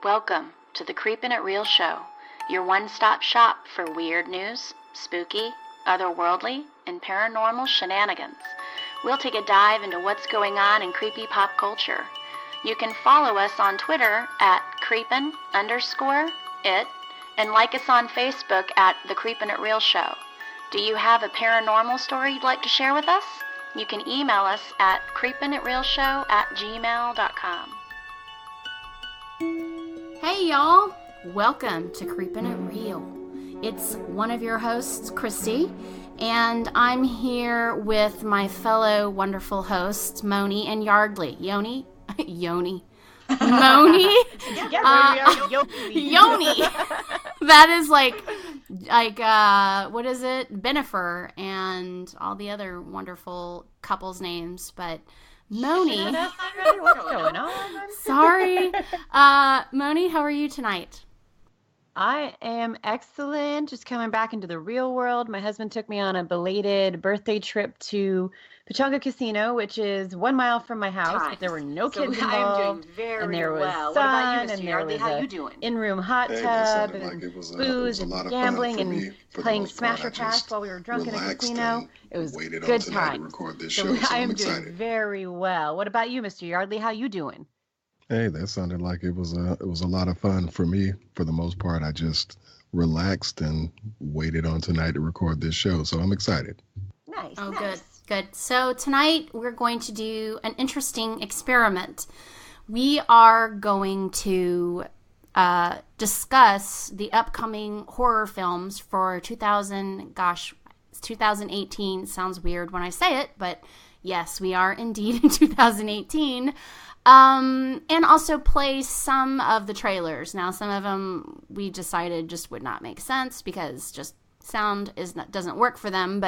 Welcome to the Creepin' It Real show, your one-stop shop for weird news, spooky, otherworldly, and paranormal shenanigans. We'll take a dive into what's going on in creepy pop culture. You can follow us on Twitter at creepin_it and like us on Facebook at The Creepin' It Real Show. Do you have a paranormal story you'd like to share with us? You can email us at creepinitrealshow@gmail.com. Hey y'all! Welcome to Creepin' It Real. It's one of your hosts, Kristi, and I'm here with my fellow wonderful hosts, Moni and Yardley. Yoni? Moni? Yoni. That is like, what is it? Benifer and all the other wonderful couples' names, but Moni. What's going on? Sorry. Moni, how are you tonight? I am excellent. Just coming back into the real world. My husband took me on a belated birthday trip to Pechanga Casino, which is 1 mile from my house. But there were no kids involved. I'm doing very and there was well. sun, What about you, Mr. and there Yardley? was How a you doing? in-room hot tub and booze and gambling and playing Smasher Pass while we were drunk in a casino. It was good time. So I am doing very well. What about you, Mr. Yardley? How you doing? Hey, that sounded like it was a lot of fun for me. For the most part, I just relaxed and waited on tonight to record this show. So I'm excited. Nice. Oh, nice. Good. So tonight we're going to do an interesting experiment. We are going to discuss the upcoming horror films for 2018. Sounds weird when I say it, but yes, we are indeed in 2018. And also play some of the trailers. Now, some of them we decided just would not make sense because just sound doesn't work for them.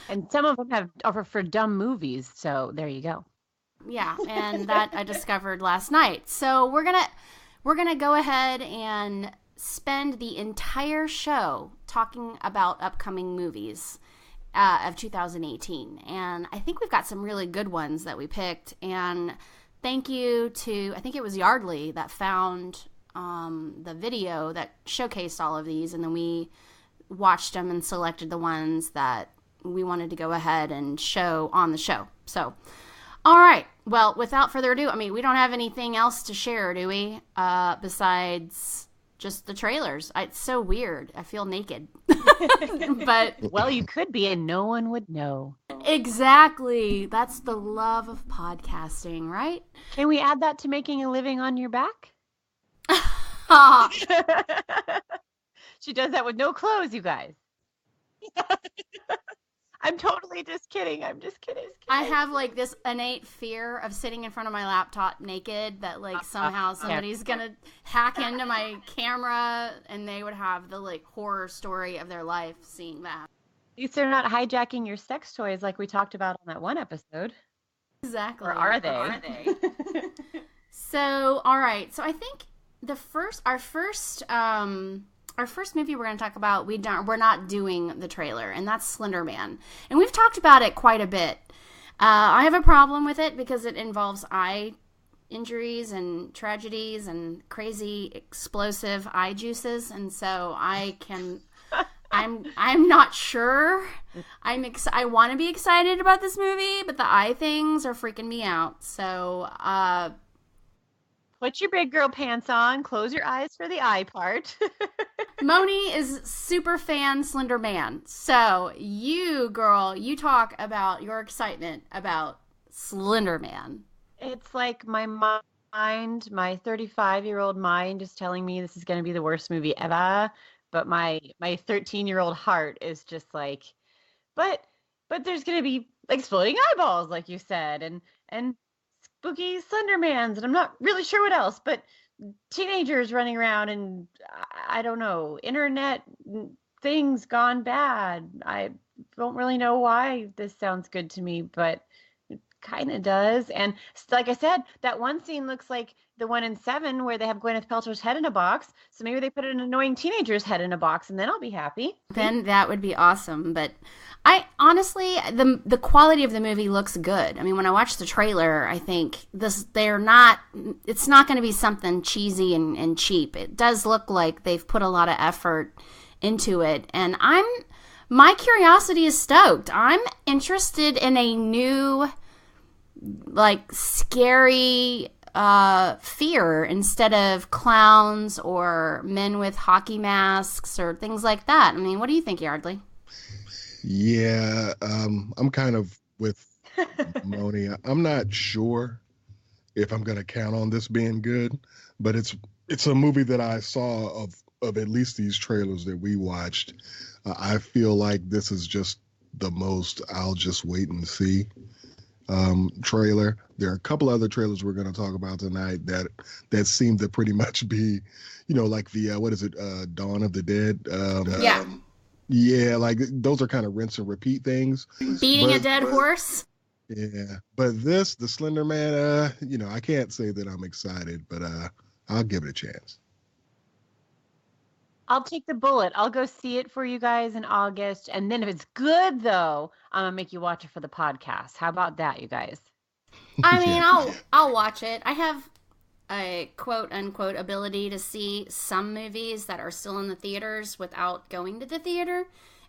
And some of them are for dumb movies. So there you go. Yeah, and that I discovered last night. So we're gonna go ahead and spend the entire show talking about upcoming movies of 2018, and I think we've got some really good ones that we picked. And thank you to, I think it was Yardley that found the video that showcased all of these, and then we watched them and selected the ones that we wanted to go ahead and show on the show. So, all right. Well, without further ado, I mean, we don't have anything else to share, do we? Besides just the trailers. It's so weird. I feel naked. But well, you could be and no one would know. Exactly. That's the love of podcasting, right? Can we add that to making a living on your back? She does that with no clothes, you guys. I'm totally just kidding. I'm just kidding. I have like this innate fear of sitting in front of my laptop naked that like somehow somebody's gonna hack into my camera and they would have the like horror story of their life seeing that. At least they're not hijacking your sex toys like we talked about on that one episode. Exactly. Or are they? So, all right. So I think our first movie we're going to talk about, we're not doing the trailer, and that's Slender Man. And we've talked about it quite a bit. I have a problem with it because it involves eye injuries and tragedies and crazy explosive eye juices, and so I'm not sure. I want to be excited about this movie, but the eye things are freaking me out. So, put your big girl pants on, close your eyes for the eye part. Moni is super fan Slender Man. So you, girl, you talk about your excitement about Slender Man. It's like my mind, my 35-year-old mind is telling me this is going to be the worst movie ever. But my 13-year-old heart is just like, but there's going to be exploding eyeballs, like you said, and spooky Slendermans, and I'm not really sure what else, but teenagers running around, and I don't know, internet things gone bad. I don't really know why this sounds good to me, but kind of does. And like I said, that one scene looks like the one in Seven where they have Gwyneth Paltrow's head in a box. So maybe they put an annoying teenager's head in a box, and then I'll be happy. Then that would be awesome. But I honestly, the quality of the movie looks good. I mean, when I watch the trailer, I think it's not going to be something cheesy and cheap. It does look like they've put a lot of effort into it. And my curiosity is stoked. I'm interested in a new, like, scary fear instead of clowns or men with hockey masks or things like that. I mean, what do you think, Yardley? Yeah, I'm kind of with Moni. I'm not sure if I'm going to count on this being good, but it's a movie that I saw of at least these trailers that we watched. I feel like this is just the most I'll just wait and see trailer. There are a couple other trailers we're going to talk about tonight that seem to pretty much be, like the what is it, Dawn of the Dead? Yeah. Yeah, like those are kind of rinse and repeat things. Beating a dead horse. Yeah, but the Slender Man, I can't say that I'm excited, but I'll give it a chance. I'll take the bullet. I'll go see it for you guys in August. And then if it's good, though, I'm going to make you watch it for the podcast. How about that, you guys? I mean, I'll watch it. I have a quote-unquote ability to see some movies that are still in the theaters without going to the theater.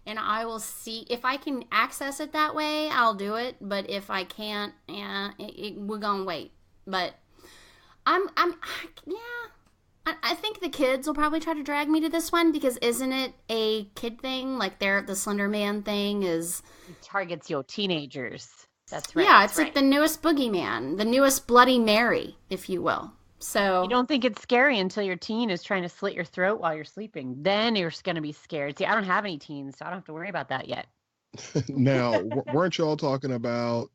And I will see if I can access it that way, I'll do it. But if I can't, we're going to wait. But I think the kids will probably try to drag me to this one because isn't it a kid thing? Like the Slender Man thing is... It targets your teenagers. That's right. Yeah, it's like the newest boogeyman, the newest Bloody Mary, if you will. So you don't think it's scary until your teen is trying to slit your throat while you're sleeping. Then you're going to be scared. See, I don't have any teens, so I don't have to worry about that yet. Now, weren't y'all talking about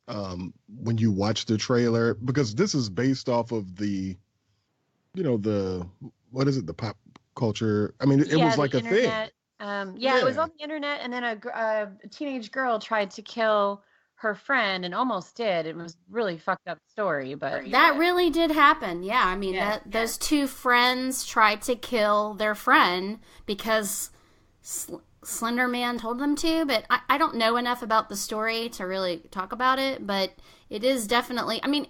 when you watch the trailer? Because this is based off of the what is it, the pop culture? I mean, it was like a internet, thing. It was on the internet, and then a teenage girl tried to kill her friend and almost did. It was really fucked up story, but that really did happen. Yeah, I mean, those two friends tried to kill their friend because Slender Man told them to, but I don't know enough about the story to really talk about it, but it is definitely, I mean,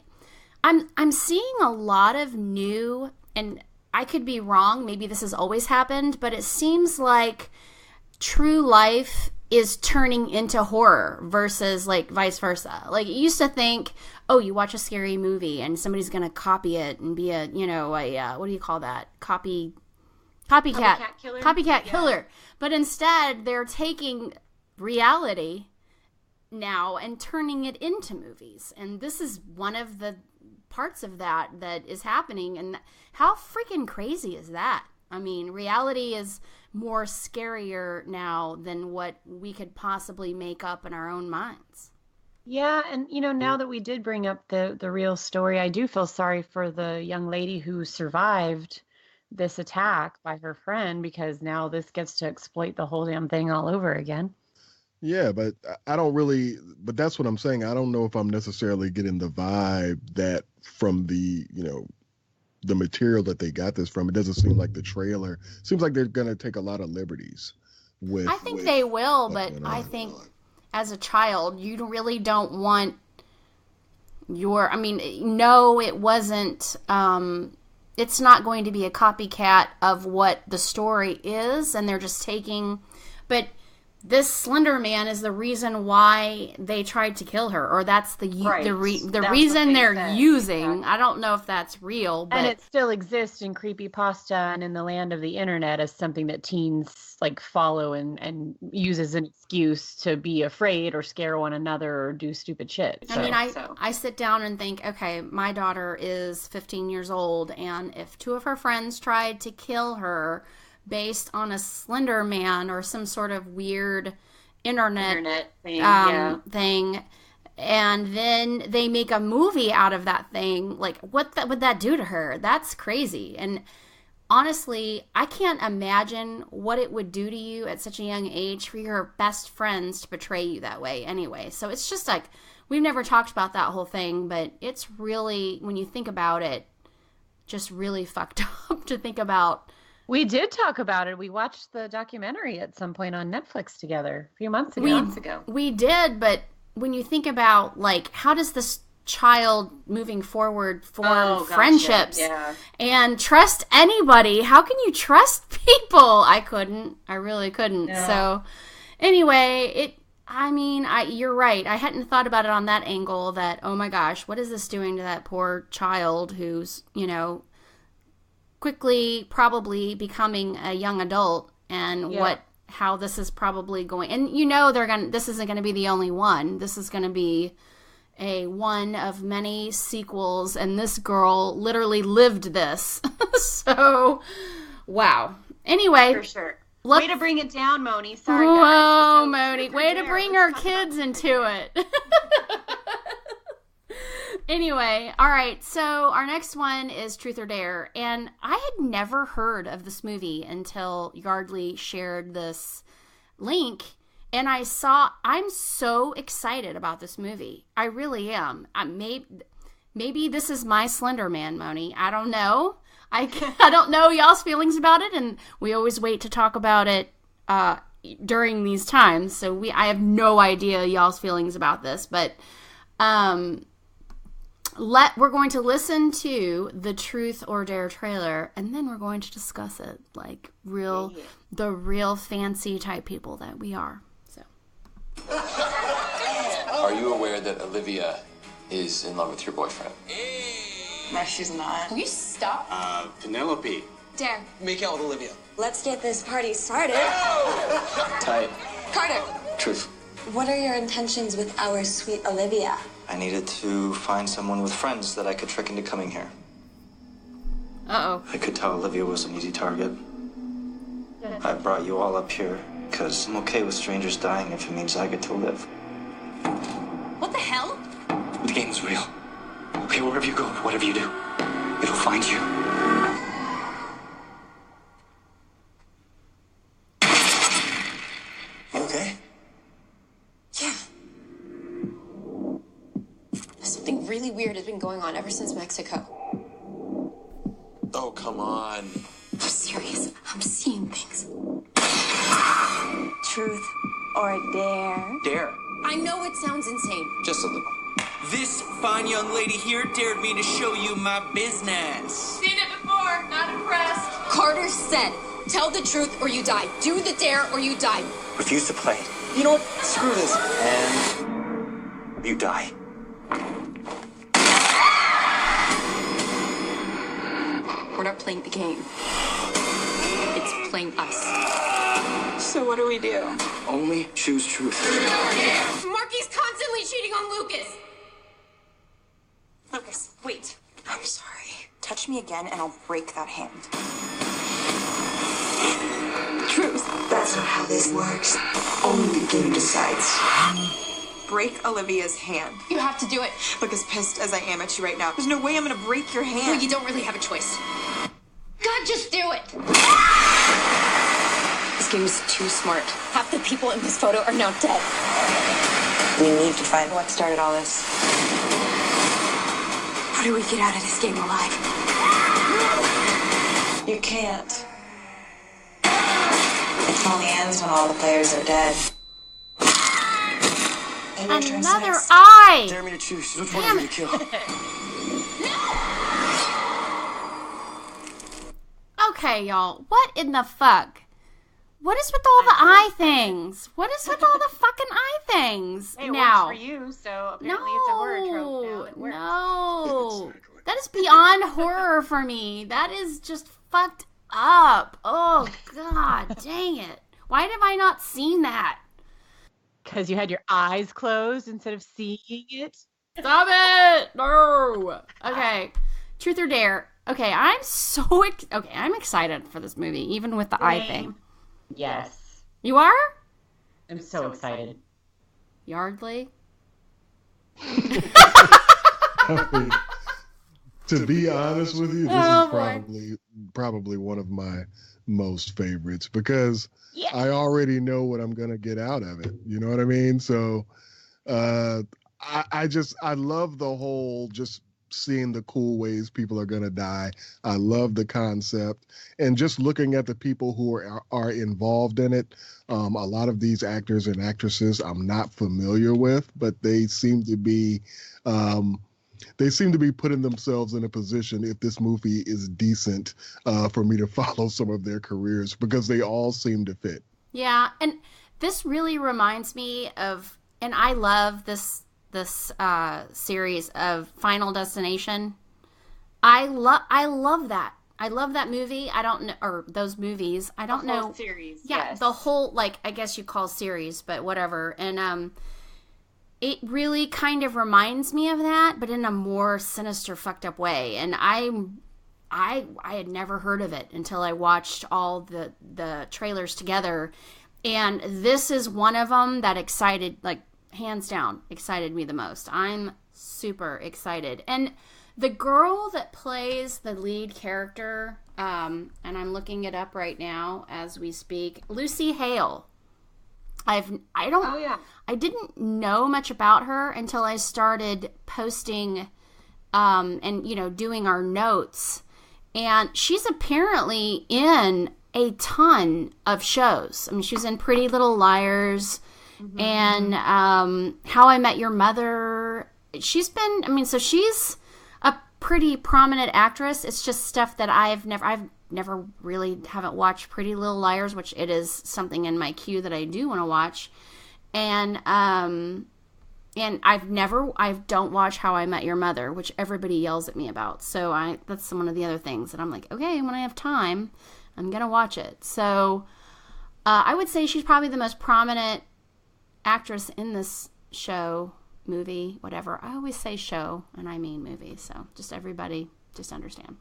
I'm seeing a lot of new, and I could be wrong, maybe this has always happened, but it seems like true life is turning into horror versus like vice versa. Like you used to think, oh, you watch a scary movie and somebody's going to copy it and be a what do you call that? Copycat killer. But instead they're taking reality now and turning it into movies. And this is one of the parts of that is happening. And how freaking crazy is that? I mean, reality is more scarier now than what we could possibly make up in our own minds. Yeah, and now that we did bring up the real story, I do feel sorry for the young lady who survived this attack by her friend, because now this gets to exploit the whole damn thing all over again. Yeah, but but that's what I'm saying. I don't know if I'm necessarily getting the vibe that from the material that they got this from. It doesn't seem like the trailer. Seems like they're going to take a lot of liberties with. I think they will, but I think as a child, you really don't want no, it wasn't, it's not going to be a copycat of what the story is, and they're just taking, but this Slender Man is the reason why they tried to kill her, or that's the reason they're using. Exactly. I don't know if that's real, but... And it still exists in creepypasta and in the land of the internet as something that teens like follow and use as an excuse to be afraid or scare one another or do stupid shit. I sit down and think, okay, my daughter is 15 years old, and if two of her friends tried to kill her based on a Slender Man or some sort of weird internet thing, and then they make a movie out of that thing, like what would that do to her? That's crazy. And honestly, I can't imagine what it would do to you at such a young age for your best friends to betray you that way anyway. So it's just like, we've never talked about that whole thing, but it's really, when you think about it, just really fucked up to think about. We did talk about it. We watched the documentary at some point on Netflix together a few months ago. We did, but when you think about, like, how does this child moving forward form friendships and trust anybody? How can you trust people? I really couldn't. No. So anyway, you're right. I hadn't thought about it on that angle, that, oh my gosh, what is this doing to that poor child who's, quickly probably becoming a young adult, and how this is probably going. And this isn't going to be the only one. This is going to be one of many sequels, and this girl literally lived this. So, wow. Anyway. For sure. Way to bring it down, Moni. Sorry, guys. Whoa, Moni. Way to bring our kids into it. Anyway, all right. So our next one is Truth or Dare. And I had never heard of this movie until Yardley shared this link. And I'm so excited about this movie. I really am. Maybe this is my Slender Man, Moni. I don't know. I don't know y'all's feelings about it, and we always wait to talk about it during these times. So I have no idea y'all's feelings about this, but we're going to listen to the Truth or Dare trailer, and then we're going to discuss it like the real fancy type people that we are. So, are you aware that Olivia is in love with your boyfriend? No, she's not. Will you stop? Penelope. Dare. Make out with Olivia. Let's get this party started. Tight. Carter. Truth. What are your intentions with our sweet Olivia? I needed to find someone with friends that I could trick into coming here. Uh-oh. I could tell Olivia was an easy target. I brought you all up here because I'm okay with strangers dying if it means I get to live. What the hell? The game's real. Okay, wherever you go, whatever you do, it'll find you. You okay? Yeah. Something really weird has been going on ever since Mexico. Oh, come on. I'm serious. I'm seeing things. Truth or dare? Dare. I know it sounds insane. Just a little. This fine young lady here dared me to show you my business. Seen it before, not impressed. Carter said, tell the truth or you die. Do the dare or you die. Refuse to play. You know what? Screw this. And you die. We're not playing the game. It's playing us. So what do we do? Only choose truth. Marky's constantly cheating on Lucas. Lucas, wait. I'm sorry. Touch me again and I'll break that hand. Truth. That's not how this works. Only the game decides. Break Olivia's hand. You have to do it. Look, as pissed as I am at you right now, there's no way I'm gonna break your hand. Well, you don't really have a choice. God, just do it. This game is too smart. Half the people in this photo are now dead. We need to find what started all this. How do we get out of this game alive? You can't. It only ends when all the players are dead. And your turn's Another next. eye! Dare me to choose. Which one are you to kill? Okay, y'all. What in the fuck? What is with all the eye things? What is with all the fucking eye things It now? works for you, so apparently it's a horror trope now. It works. No. Exactly. That is beyond horror for me. That is just fucked up. Oh, God dang it. Why have I not seen that? Because you had your eyes closed instead of seeing it. Stop it! No. Okay. Truth or Dare. Okay, I'm excited for this movie, even with the eye thing. Yes. You are? I'm so excited. Yardley? I mean, to be honest with you, this is probably one of my most favorites because I already know what I'm gonna get out of it. You know what I mean? So I love the whole just seeing the cool ways people are going to die. I love the concept and just looking at the people who are involved in it. A lot of these actors and actresses I'm not familiar with, but um, they seem to be putting themselves in a position, if this movie is decent, for me to follow some of their careers because they all seem to fit. Yeah, and this really reminds me of, and I love this series of Final Destination. I love that. I love that movie. I don't know, or those movies. I don't know. The whole series. Yeah, yes. the whole, like, I guess you call series, but whatever. And it really kind of reminds me of that, but in a more sinister, fucked up way. And I had never heard of it until I watched all the trailers together, and this is one of them that excited, like, hands down, excited me the most. I'm super excited. And the girl that plays the lead character, and I'm looking it up right now as we speak, Lucy Hale. I didn't know much about her until I started posting, and doing our notes. And she's apparently in a ton of shows. I mean, she's in Pretty Little Liars, and How I Met Your Mother. She's a pretty prominent actress. It's just stuff that I've never really haven't watched Pretty Little Liars, which it is something in my queue that I do want to watch. And I don't watch How I Met Your Mother, which everybody yells at me about. So that's one of the other things that I'm like, okay, when I have time, I'm going to watch it. So I would say she's probably the most prominent actress in this show, movie, whatever. I always say show, and I mean movie. So just everybody just understand.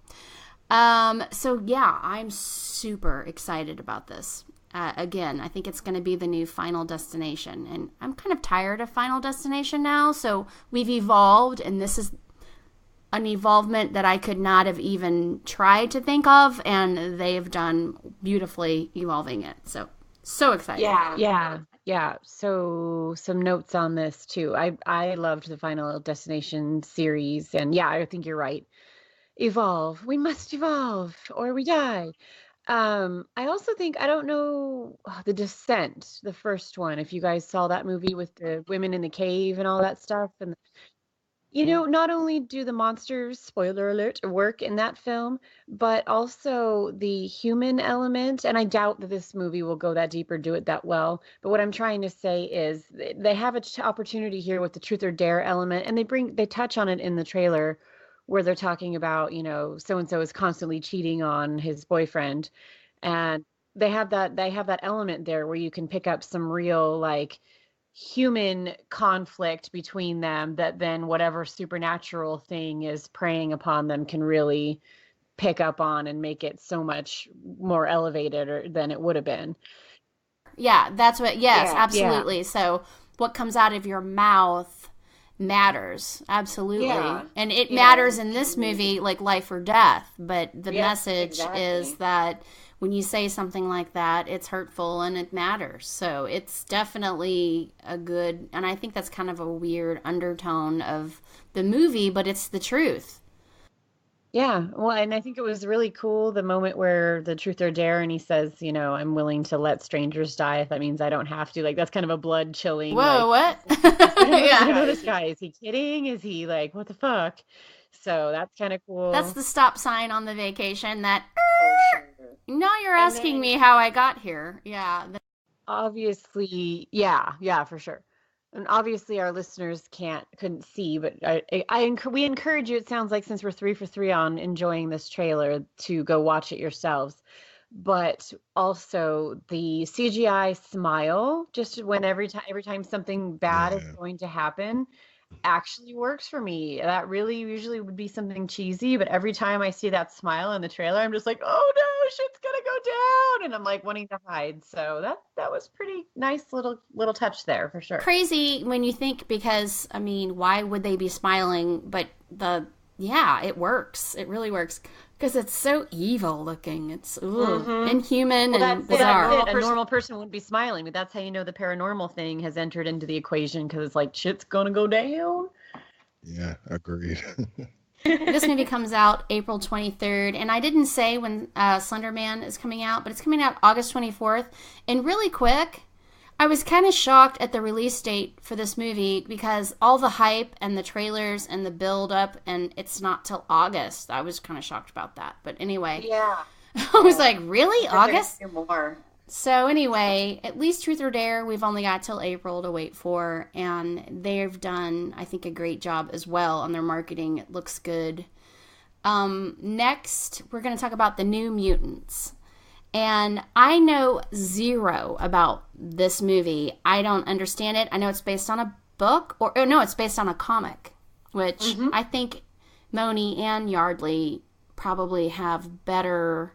So yeah, I'm super excited about this. Again, I think it's going to be the new Final Destination, and I'm kind of tired of Final Destination now. So we've evolved, and this is an evolvement that I could not have even tried to think of, and they've done beautifully evolving it. So excited. Yeah. So some notes on this too. I loved the Final Destination series, and yeah, I think you're right. Evolve. We must evolve or we die. I also think, I don't know, The Descent, the first one, if you guys saw that movie with the women in the cave and all that stuff. And not only do the monsters, spoiler alert, work in that film, but also the human element. And I doubt that this movie will go that deep or do it that well. But what I'm trying to say is they have an opportunity here with the truth or dare element, and they touch on it in the trailer where they're talking about, so-and-so is constantly cheating on his boyfriend. And they have that element there where you can pick up some real, like, human conflict between them that then whatever supernatural thing is preying upon them can really pick up on and make it so much more elevated than it would have been. Yeah, that's what, yes, Yeah, absolutely. yeah. So what comes out of your mouth matters. Absolutely. Yeah, And it yeah. matters in this movie, like life or death. But the Yes, message exactly. is that when you say something like that, it's hurtful and it matters. So it's definitely a good, and I think that's kind of a weird undertone of the movie, but it's the truth. Yeah, well, and I think it was really cool the moment where the truth or dare, and he says, I'm willing to let strangers die if that means I don't have to. Like, that's kind of a blood chilling. Whoa, like, what? I don't know Yeah. this guy. Is he kidding? Is he like, what the fuck? So that's kind of cool. That's the stop sign on the vacation that, For sure. no, you're And asking then me how I got here. Yeah. obviously, yeah, for sure. And obviously our listeners couldn't see, but we encourage you, it sounds like, since we're 3 for 3 on enjoying this trailer, to go watch it yourselves. But also the CGI smile, just when every time something bad is Yeah. going to happen, actually works for me. That really usually would be something cheesy, but every time I see that smile in the trailer, I'm just like, oh no, shit's gonna go down, and I'm like wanting to hide. So that was pretty nice little touch there for sure. Crazy when you think, because, I mean, why would they be smiling? But yeah, it works. It really works because it's so evil looking. It's inhuman and bizarre. A normal person wouldn't be smiling, but that's how you know the paranormal thing has entered into the equation, because it's like, shit's gonna go down. Yeah, agreed. This movie comes out April 23rd, and I didn't say when Slender Man is coming out, but it's coming out August 24th. And really quick, I was kind of shocked at the release date for this movie because all the hype and the trailers and the build-up, and it's not till August. I was kind of shocked about that. But anyway. Yeah. I was like, really? August? More. So anyway, at least Truth or Dare, we've only got till April to wait for, and they've done, I think, a great job as well on their marketing. It looks good. Next, we're going to talk about The New Mutants. And I know zero about this movie. I don't understand it. I know it's based on a book, or no, it's based on a comic, which I think Moni and Yardley probably have better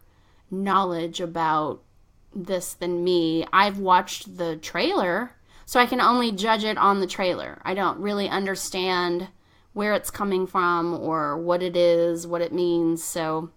knowledge about this than me. I've watched the trailer, so I can only judge it on the trailer. I don't really understand where it's coming from or what it is, what it means, so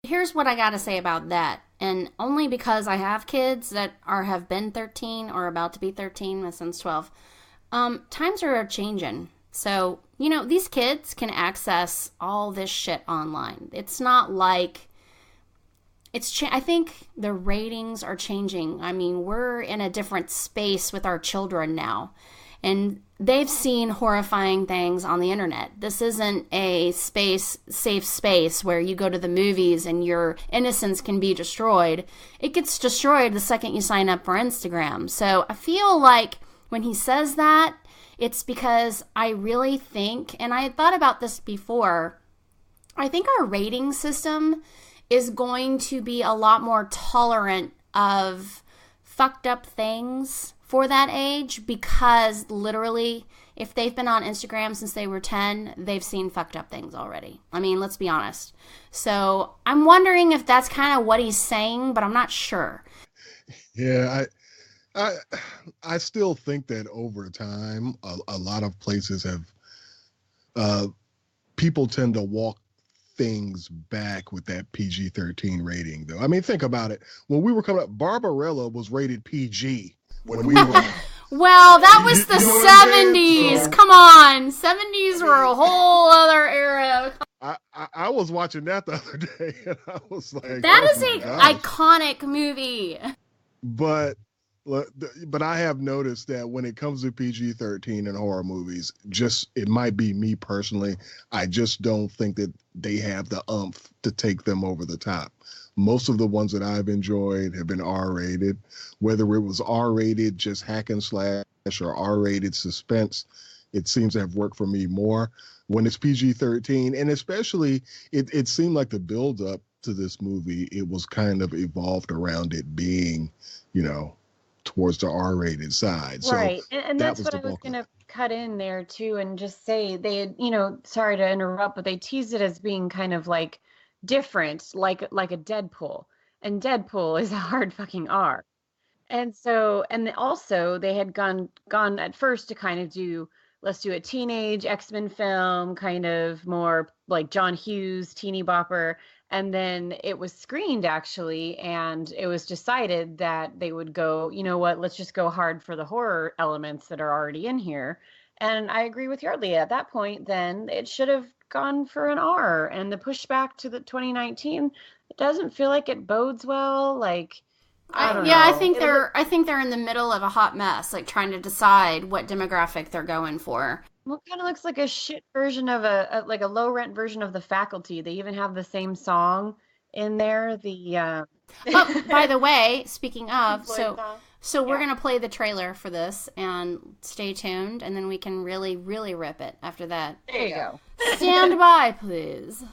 here's what I gotta say about that. And only because I have kids that have been 13 or about to be 13, my son's 12. Times are changing. So, these kids can access all this shit online. It's not like I think the ratings are changing. I mean, we're in a different space with our children now. And they've seen horrifying things on the internet. This isn't a safe space where you go to the movies and your innocence can be destroyed. It gets destroyed the second you sign up for Instagram. So I feel like when he says that, it's because I really think, and I had thought about this before, I think our rating system is going to be a lot more tolerant of fucked up things for that age, because literally, if they've been on Instagram since they were 10, they've seen fucked up things already. I mean, let's be honest. So I'm wondering if that's kind of what he's saying, but I'm not sure. Yeah, I still think that over time, a lot of places have, people tend to walk things back with that PG-13 rating, though. I mean, think about it. When we were coming up, Barbarella was rated PG. When we were, well, that was the 70s. Come on. 70s were a whole other era. I was watching that the other day, and I was like, that is an iconic movie. But I have noticed that when it comes to PG-13 and horror movies, it might be me personally, I just don't think that they have the oomph to take them over the top. Most of the ones that I've enjoyed have been R-rated, whether it was R-rated just hack and slash or R-rated suspense. It seems to have worked for me more. When it's PG-13, and especially it seemed like the build-up to this movie, it was kind of evolved around it being, towards the R-rated side. Right. So and that's what I was going to cut in there too, and just say they had, sorry to interrupt, but they teased it as being kind of like different, like a Deadpool. And Deadpool is a hard fucking R. And so, and also they had gone at first to kind of let's do a teenage X-Men film, kind of more like John Hughes, teeny bopper. And then it was screened actually, and it was decided that they would go, you know what, let's just go hard for the horror elements that are already in here. And I agree with Yardley. At that point, then it should have gone for an R. And the pushback to the 2019, it doesn't feel like it bodes well. Like, I don't know. I think they're in the middle of a hot mess, like trying to decide what demographic they're going for. Well, it kind of looks like a shit version of a like a low rent version of The Faculty. They even have the same song in there. Oh, by the way, speaking of, Floyd song. so we're gonna play the trailer for this and stay tuned, and then we can really, really rip it after that. There you go. Stand by, please.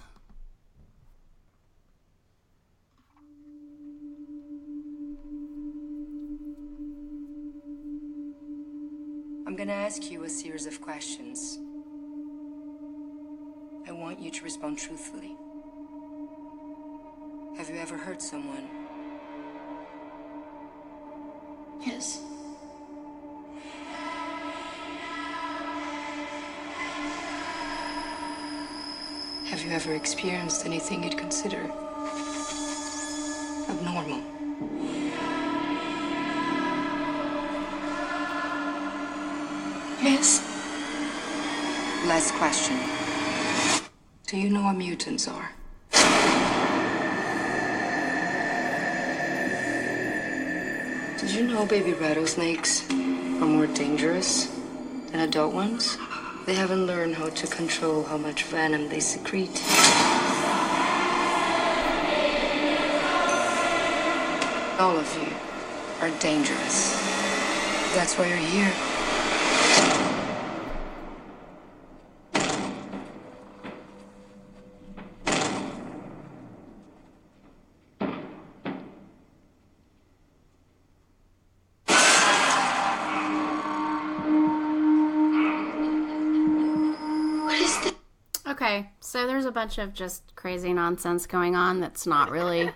I'm gonna ask you a series of questions. I want you to respond truthfully. Have you ever hurt someone? Yes. Have you ever experienced anything you'd consider abnormal? Yes. Last question. Do you know what mutants are? Did you know baby rattlesnakes are more dangerous than adult ones? They haven't learned how to control how much venom they secrete. All of you are dangerous. That's why you're here. Okay, so there's a bunch of just crazy nonsense going on that's not really,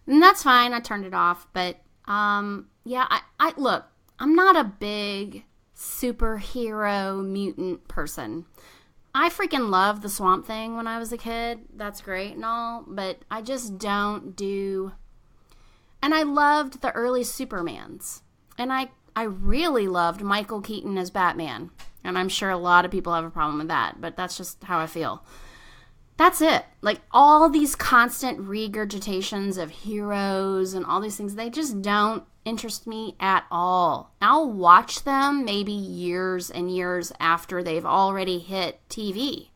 and that's fine. I turned it off, but yeah, I look, I'm not a big superhero mutant person. I freaking loved the Swamp Thing when I was a kid. That's great and all, but I just don't do. And I loved the early Supermans, and I really loved Michael Keaton as Batman. And I'm sure a lot of people have a problem with that, but that's just how I feel. That's it. Like, all these constant regurgitations of heroes and all these things, they just don't interest me at all. I'll watch them maybe years and years after they've already hit TV.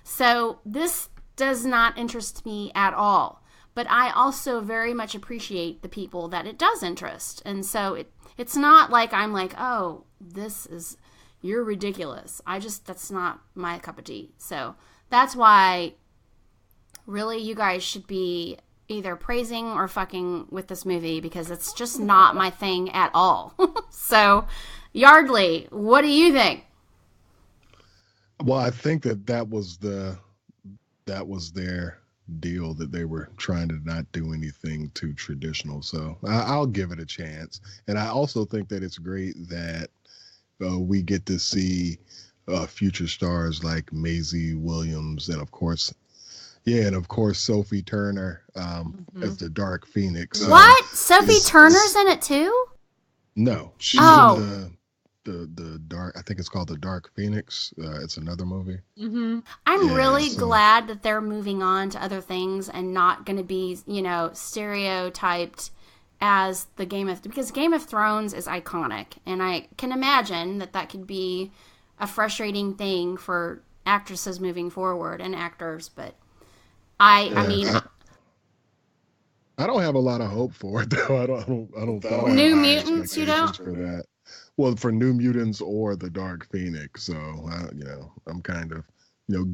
So this does not interest me at all. But I also very much appreciate the people that it does interest. And so it's not like I'm like, oh, you're ridiculous. That's not my cup of tea. So that's why really you guys should be either praising or fucking with this movie, because it's just not my thing at all. So Yardley, what do you think? Well, I think that was their deal, that they were trying to not do anything too traditional. So I'll give it a chance. And I also think that it's great that we get to see future stars like Maisie Williams, and of course Sophie Turner as the Dark Phoenix. What? Sophie Turner's in it too? No, she's in the Dark. I think it's called the Dark Phoenix. It's another movie. Mm-hmm. I'm really glad that they're moving on to other things and not going to be, stereotyped as because Game of Thrones is iconic, and I can imagine that could be a frustrating thing for actresses moving forward and actors, but I don't have a lot of hope for it though. I don't New Mutants, you don't? For that. Well, for New Mutants or the Dark Phoenix, so I'm kind of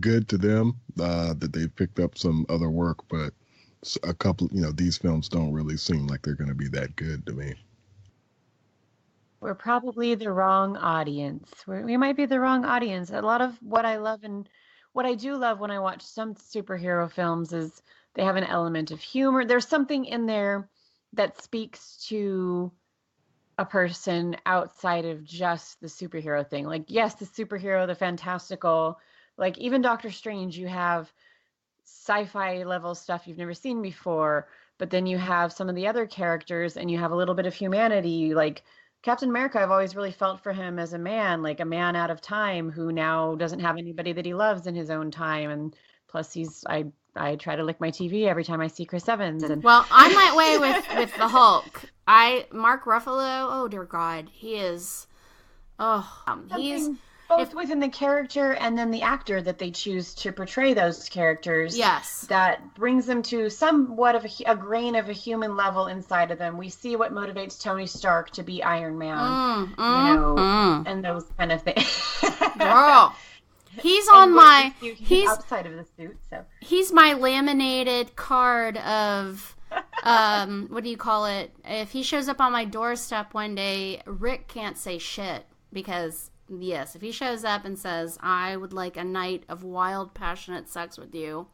good to them that they've picked up some other work, but a couple, these films don't really seem like they're going to be that good to me. We're probably the wrong audience. We might be the wrong audience. A lot of what I love and what I do love when I watch some superhero films is they have an element of humor. There's something in there that speaks to a person outside of just the superhero thing. Like, yes, the superhero, the fantastical, like even Doctor Strange, you have sci-fi level stuff you've never seen before, but then you have some of the other characters and you have a little bit of humanity. Like Captain America, I've always really felt for him as a man, like a man out of time who now doesn't have anybody that he loves in his own time. And plus I try to lick my TV every time I see Chris Evans. And well, I'm that way with the Hulk. Mark Ruffalo, oh dear God, he is, he's both within the character and then the actor that they choose to portray those characters. Yes. That brings them to somewhat of a grain of a human level inside of them. We see what motivates Tony Stark to be Iron Man, and those kind of things. Girl. He's on my, he's outside of the suit, so. He's my laminated card of, what do you call it? If he shows up on my doorstep one day, Rick can't say shit because, yes, if he shows up and says, I would like a night of wild, passionate sex with you.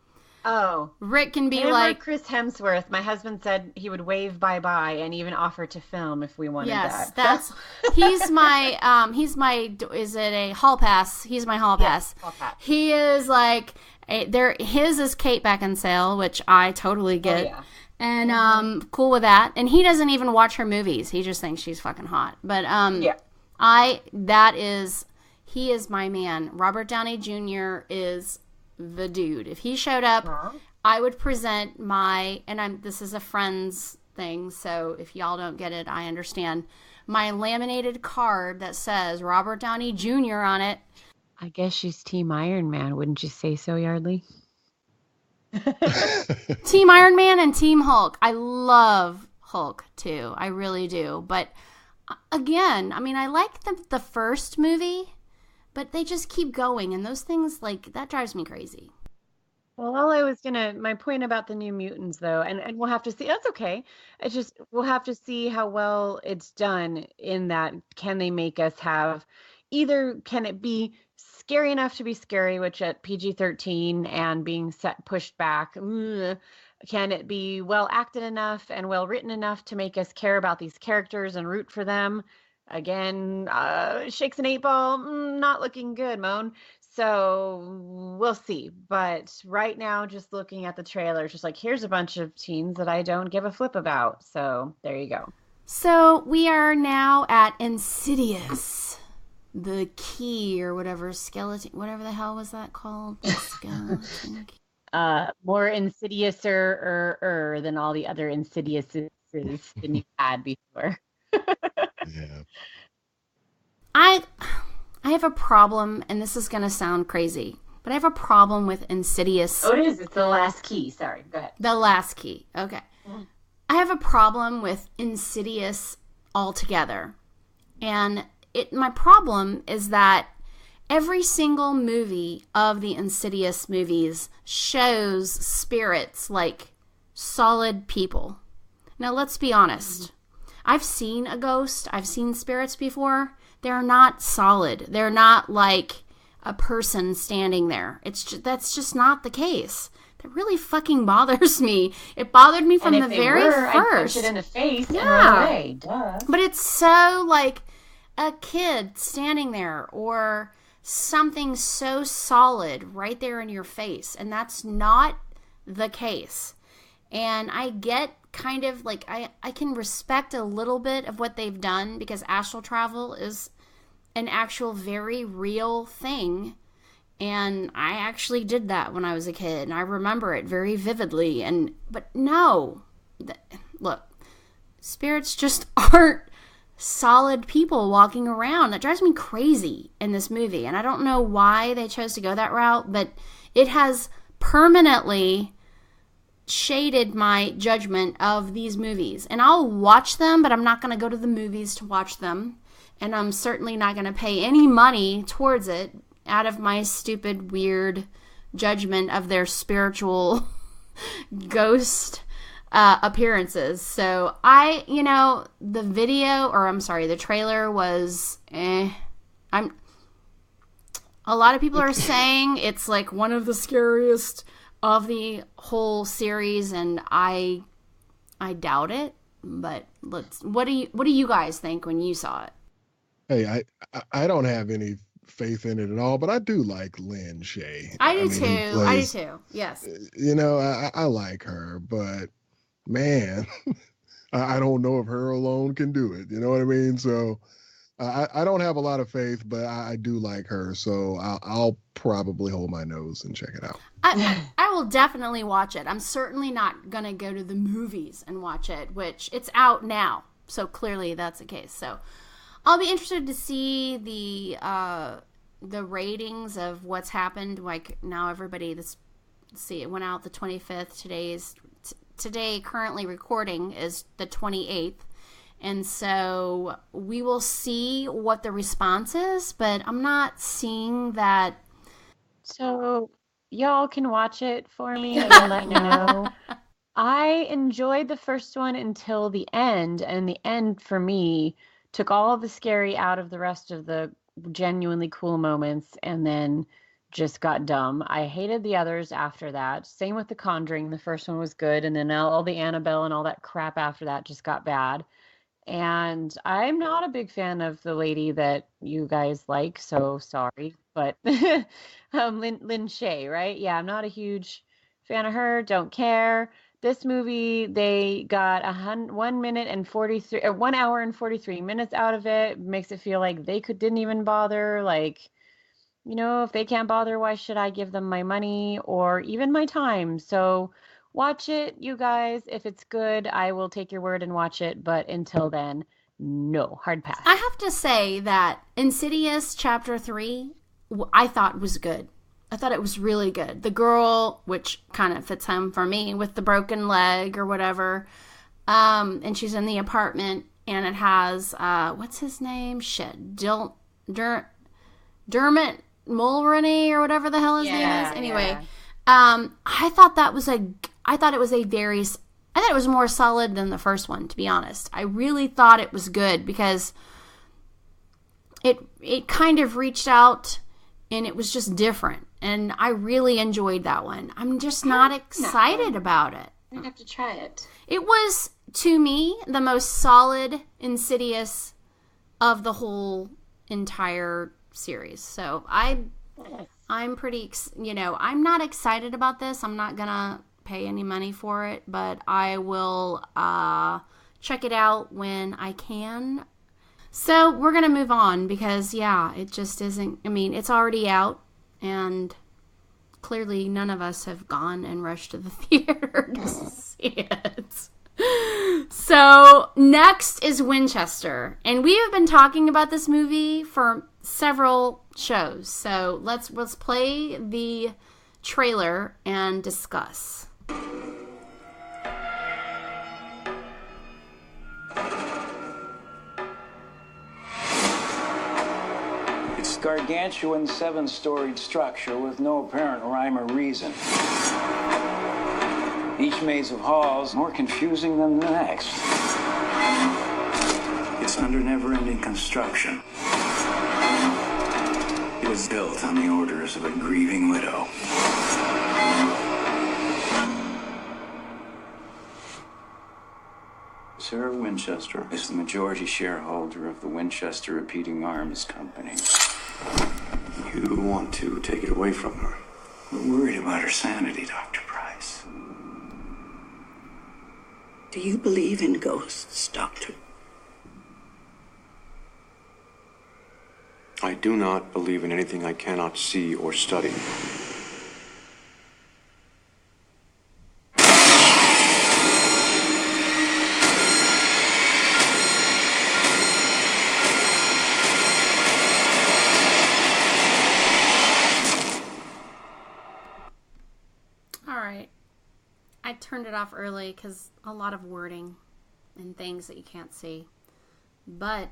Oh. Rick can be like Chris Hemsworth. My husband said he would wave bye-bye and even offer to film if we wanted that. Yes, he's my, is it a hall pass? He's my hall pass. Hall pass. He is like, his is Kate Beckinsale, which I totally get. Oh, yeah. And cool with that. And he doesn't even watch her movies. He just thinks she's fucking hot. But he is my man. Robert Downey Jr. is the dude. If he showed up, I would present this is a Friends thing, so if y'all don't get it, I understand. My laminated card that says Robert Downey Jr. on it. I guess she's Team Iron Man, wouldn't you say so, Yardley? Team Iron Man and Team Hulk. I love Hulk too. I really do. But again, I mean, I like the first movie, but they just keep going, and those things, like, that drives me crazy. Well, my point about the New Mutants, though, and we'll have to see. That's okay. It's just, we'll have to see how well it's done in that. Can they make us have, either can it be scary enough to be scary, which at PG-13 and being pushed back, can it be well acted enough and well written enough to make us care about these characters and root for them? Again, shakes an 8-ball, not looking good, Moan. So we'll see. But right now, just looking at the trailer, just like, here's a bunch of teens that I don't give a flip about. So there you go. So we are now at Insidious, the key or whatever, skeleton, whatever the hell was that called? The skeleton key. More insidiouser than all the other Insidiouses than you had before. Yeah. I have a problem, and this is going to sound crazy, but I have a problem with Insidious. Oh, it is. It's the last key. Sorry. Go ahead. The last key. Okay. I have a problem with Insidious altogether. And my problem is that every single movie of the Insidious movies shows spirits like solid people. Now, let's be honest. I've seen a ghost. I've seen spirits before. They're not solid. They're not like a person standing there. That's just not the case. That really fucking bothers me. It bothered me from the very first. I'd punch it in the face and run away. Duh. But it's so like a kid standing there or something so solid right there in your face. And that's not the case. And I get kind of like, I can respect a little bit of what they've done because astral travel is an actual very real thing. And I actually did that when I was a kid, and I remember it very vividly. But no, look, spirits just aren't solid people walking around. That drives me crazy in this movie, and I don't know why they chose to go that route, but it has permanently shaded my judgment of these movies. And I'll watch them, but I'm not going to go to the movies to watch them, and I'm certainly not going to pay any money towards it out of my stupid, weird judgment of their spiritual ghost appearances. So the trailer was a lot of people are saying it's like one of the scariest of the whole series, and I doubt it, but what do you guys think when you saw it? Hey, I don't have any faith in it at all, but I do like Lynn Shay. I do mean, too. I do too. Yes. I like her, but man, I don't know if her alone can do it. You know what I mean? So I don't have a lot of faith, but I do like her. So I'll probably hold my nose and check it out. I will definitely watch it. I'm certainly not going to go to the movies and watch it, which it's out now. So clearly that's the case. So I'll be interested to see the ratings of what's happened. Like now everybody it went out the 25th. Today currently recording is the 28th. And so we will see what the response is, but I'm not seeing that. So y'all can watch it for me and let me know. I enjoyed the first one until the end, and the end for me took all the scary out of the rest of the genuinely cool moments and then just got dumb. I hated the others after that. Same with The Conjuring. The first one was good, and then all the Annabelle and all that crap after that just got bad. And I'm not a big fan of the lady that you guys like, so sorry. But Lynn Shay, right? Yeah, I'm not a huge fan of her. Don't care. This movie, they got 1 hour and 43 minutes out of it. Makes it feel like they didn't even bother. Like, if they can't bother, why should I give them my money or even my time? So watch it, you guys. If it's good, I will take your word and watch it. But until then, no, hard pass. I have to say that Insidious Chapter 3, I thought was good. I thought it was really good. The girl, which kind of fits him for me, with the broken leg or whatever, and she's in the apartment, and it has, what's his name? Dermot Mulroney or whatever the hell his name is. Anyway, yeah. I thought it was more solid than the first one, to be honest. I really thought it was good because it kind of reached out and it was just different. And I really enjoyed that one. I'm just not excited about it. I have to try it. It was, to me, the most solid Insidious of the whole entire series. So I'm pretty, I'm not excited about this. I'm not going to pay any money for it, but I will check it out when I can. So we're going to move on because, it just isn't, it's already out and clearly none of us have gone and rushed to the theater to see it. So next is Winchester, and we have been talking about this movie for several shows. So let's play the trailer and discuss. It's a gargantuan 7-storied structure with no apparent rhyme or reason. Each maze of halls more confusing than the next. It's under never-ending construction. It was built on the orders of a grieving widow. Sarah Winchester is the majority shareholder of the Winchester Repeating Arms Company. You want to take it away from her? We're worried about her sanity, Dr. Price. Do you believe in ghosts, Doctor? I do not believe in anything I cannot see or study. I turned it off early because a lot of wording and things that you can't see. But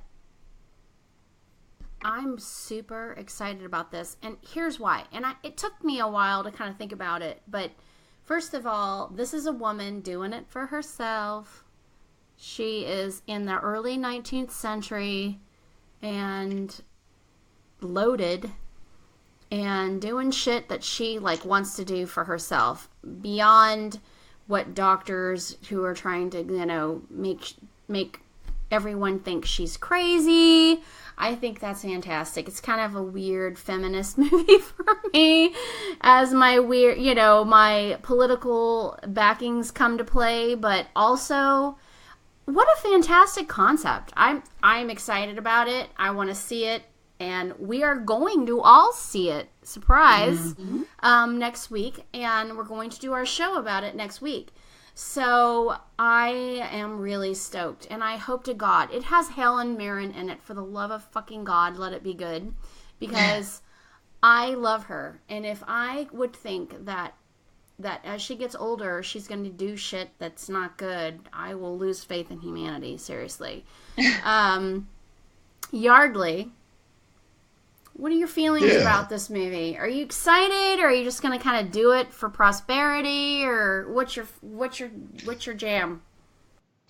I'm super excited about this. And here's why. And it took me a while to kind of think about it. But first of all, this is a woman doing it for herself. She is in the early 19th century and loaded and doing shit that she wants to do for herself beyond what doctors who are trying to make everyone thinks she's crazy. I think that's fantastic. It's kind of a weird feminist movie for me, as my weird, my political backings come to play, but also what a fantastic concept. I'm excited about it. I want to see it, and we are going to all see it. Surprise. Next week, and we're going to do our show about it next week. So I am really stoked, and I hope to God it has Helen Mirren in it. For the love of fucking God, let it be good, because I love her, and if I would think that as she gets older, she's going to do shit that's not good, I will lose faith in humanity, seriously. Yardley, what are your feelings about this movie? Are you excited, or are you just going to kind of do it for prosperity, or what's your jam?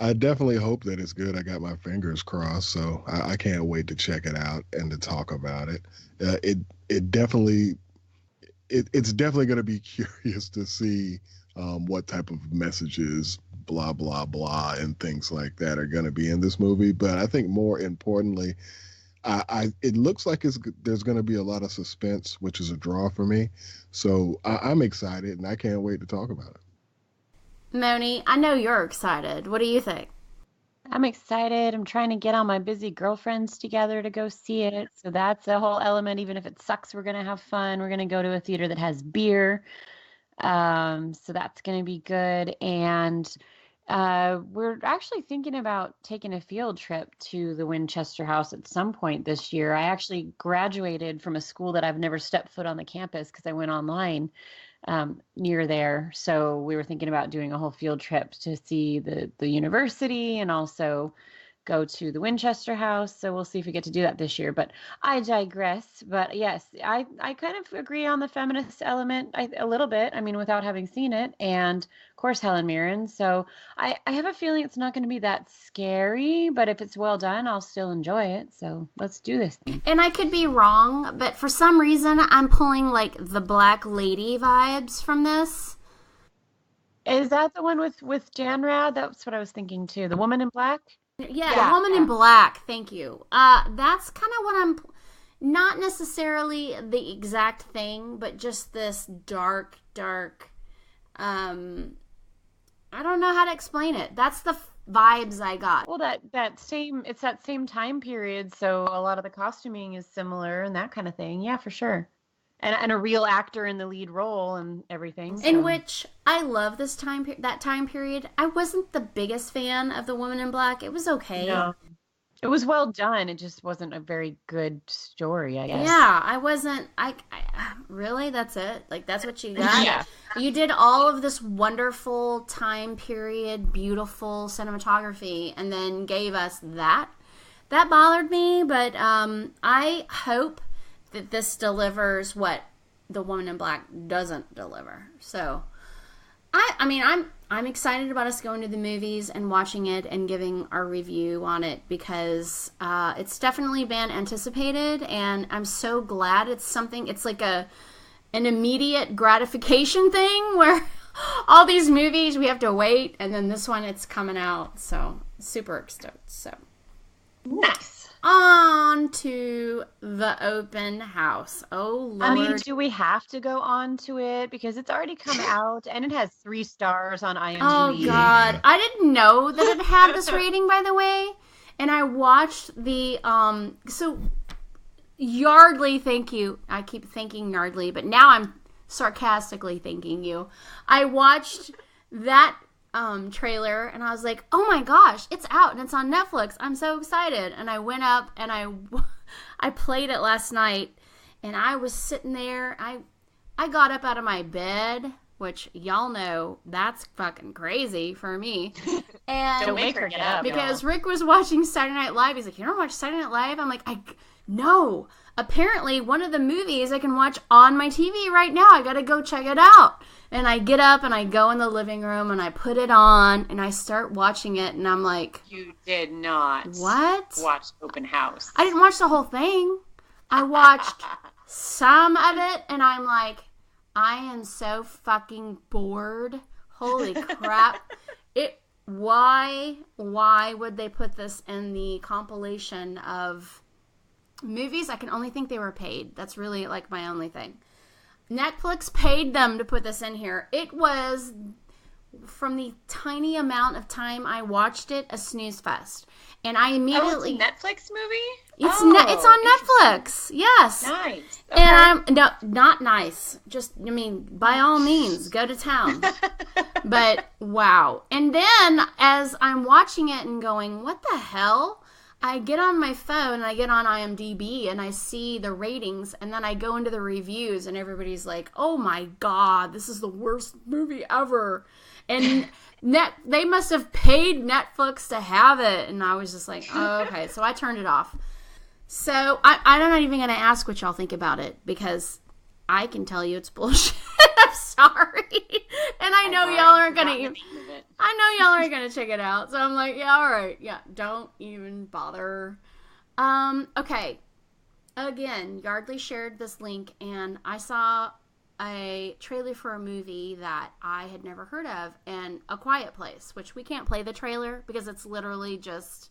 I definitely hope that it's good. I got my fingers crossed, so I can't wait to check it out and to talk about it. It's definitely going to be curious to see what type of messages, blah blah blah, and things like that are going to be in this movie. But I think more importantly, it looks like there's going to be a lot of suspense, which is a draw for me. So I'm excited, and I can't wait to talk about it. Moni, I know you're excited. What do you think? I'm excited. I'm trying to get all my busy girlfriends together to go see it. So that's a whole element. Even if it sucks, we're going to have fun. We're going to go to a theater that has beer. So that's going to be good. And we're actually thinking about taking a field trip to the Winchester House at some point this year. I actually graduated from a school that I've never stepped foot on the campus because I went online near there. So we were thinking about doing a whole field trip to see the university and also go to the Winchester House. So we'll see if we get to do that this year. But I digress. But yes, I kind of agree on the feminist element a little bit. I mean, without having seen it. And of course, Helen Mirren. So I have a feeling it's not going to be that scary. But if it's well done, I'll still enjoy it. So let's do this thing. And I could be wrong, but for some reason, I'm pulling like the Black Lady vibes from this. Is that the one with Jan Rad? That's what I was thinking too. The Woman in Black? Yeah, Woman in Black. Thank you. That's kind of what I'm, not necessarily the exact thing, but just this dark, I don't know how to explain it. That's the vibes I got. Well, it's that same time period, so a lot of the costuming is similar and that kind of thing. Yeah, for sure. And a real actor in the lead role and everything. So. In which I love that time period. I wasn't the biggest fan of The Woman in Black. It was okay. No. It was well done. It just wasn't a very good story, I guess. Yeah, I wasn't. I really, that's it? Like, that's what you got? Yeah. You did all of this wonderful time period, beautiful cinematography, and then gave us that. That bothered me, but I hope that this delivers what The Woman in Black doesn't deliver. So, I'm excited about us going to the movies and watching it and giving our review on it because it's definitely been anticipated, and I'm so glad it's like an immediate gratification thing where all these movies we have to wait, and then this one it's coming out. So, super stoked. So, nice. On to the open house. Oh, Lord. I mean, do we have to go on to it? Because it's already come out, and it has 3 stars on IMDb. Oh, God. I didn't know that it had this rating, by the way. And I watched the, so, Yardley, thank you. I keep thanking Yardley, but now I'm sarcastically thanking you. I watched that trailer and I was like, oh my gosh, it's out and it's on Netflix. I'm so excited. And I went up and I played it last night, and I was sitting there. I got up out of my bed, which y'all know that's fucking crazy for me. And don't make her get up. Because Rick was watching Saturday Night Live. He's like, you don't watch Saturday Night Live? I'm like, no. Apparently, one of the movies I can watch on my TV right now. I gotta go check it out. And I get up and I go in the living room and I put it on and I start watching it, and I'm like, you did not watch Open House. I didn't watch the whole thing. I watched some of it, and I'm like, I am so fucking bored. Holy crap. why would they put this in the compilation of movies? I can only think they were paid. That's really like my only thing. Netflix paid them to put this in here. It was, from the tiny amount of time I watched it, a snooze fest. And I immediately... Oh, it's a Netflix movie? It's on Netflix. Yes. Nice. Okay. And no, not nice. Just, I mean, by all means, go to town. But wow. And then as I'm watching it and going, what the hell? I get on my phone and I get on IMDb and I see the ratings, and then I go into the reviews and everybody's like, oh my God, this is the worst movie ever. And they must have paid Netflix to have it. And I was just like, oh, okay. So I turned it off. So I'm not even going to ask what y'all think about it, because I can tell you it's bullshit. I'm sorry. And I know y'all aren't going to check it out. So I'm like, yeah, all right. Yeah, don't even bother. Okay. Again, Yardley shared this link, and I saw a trailer for a movie that I had never heard of, and A Quiet Place, which we can't play the trailer because it's literally just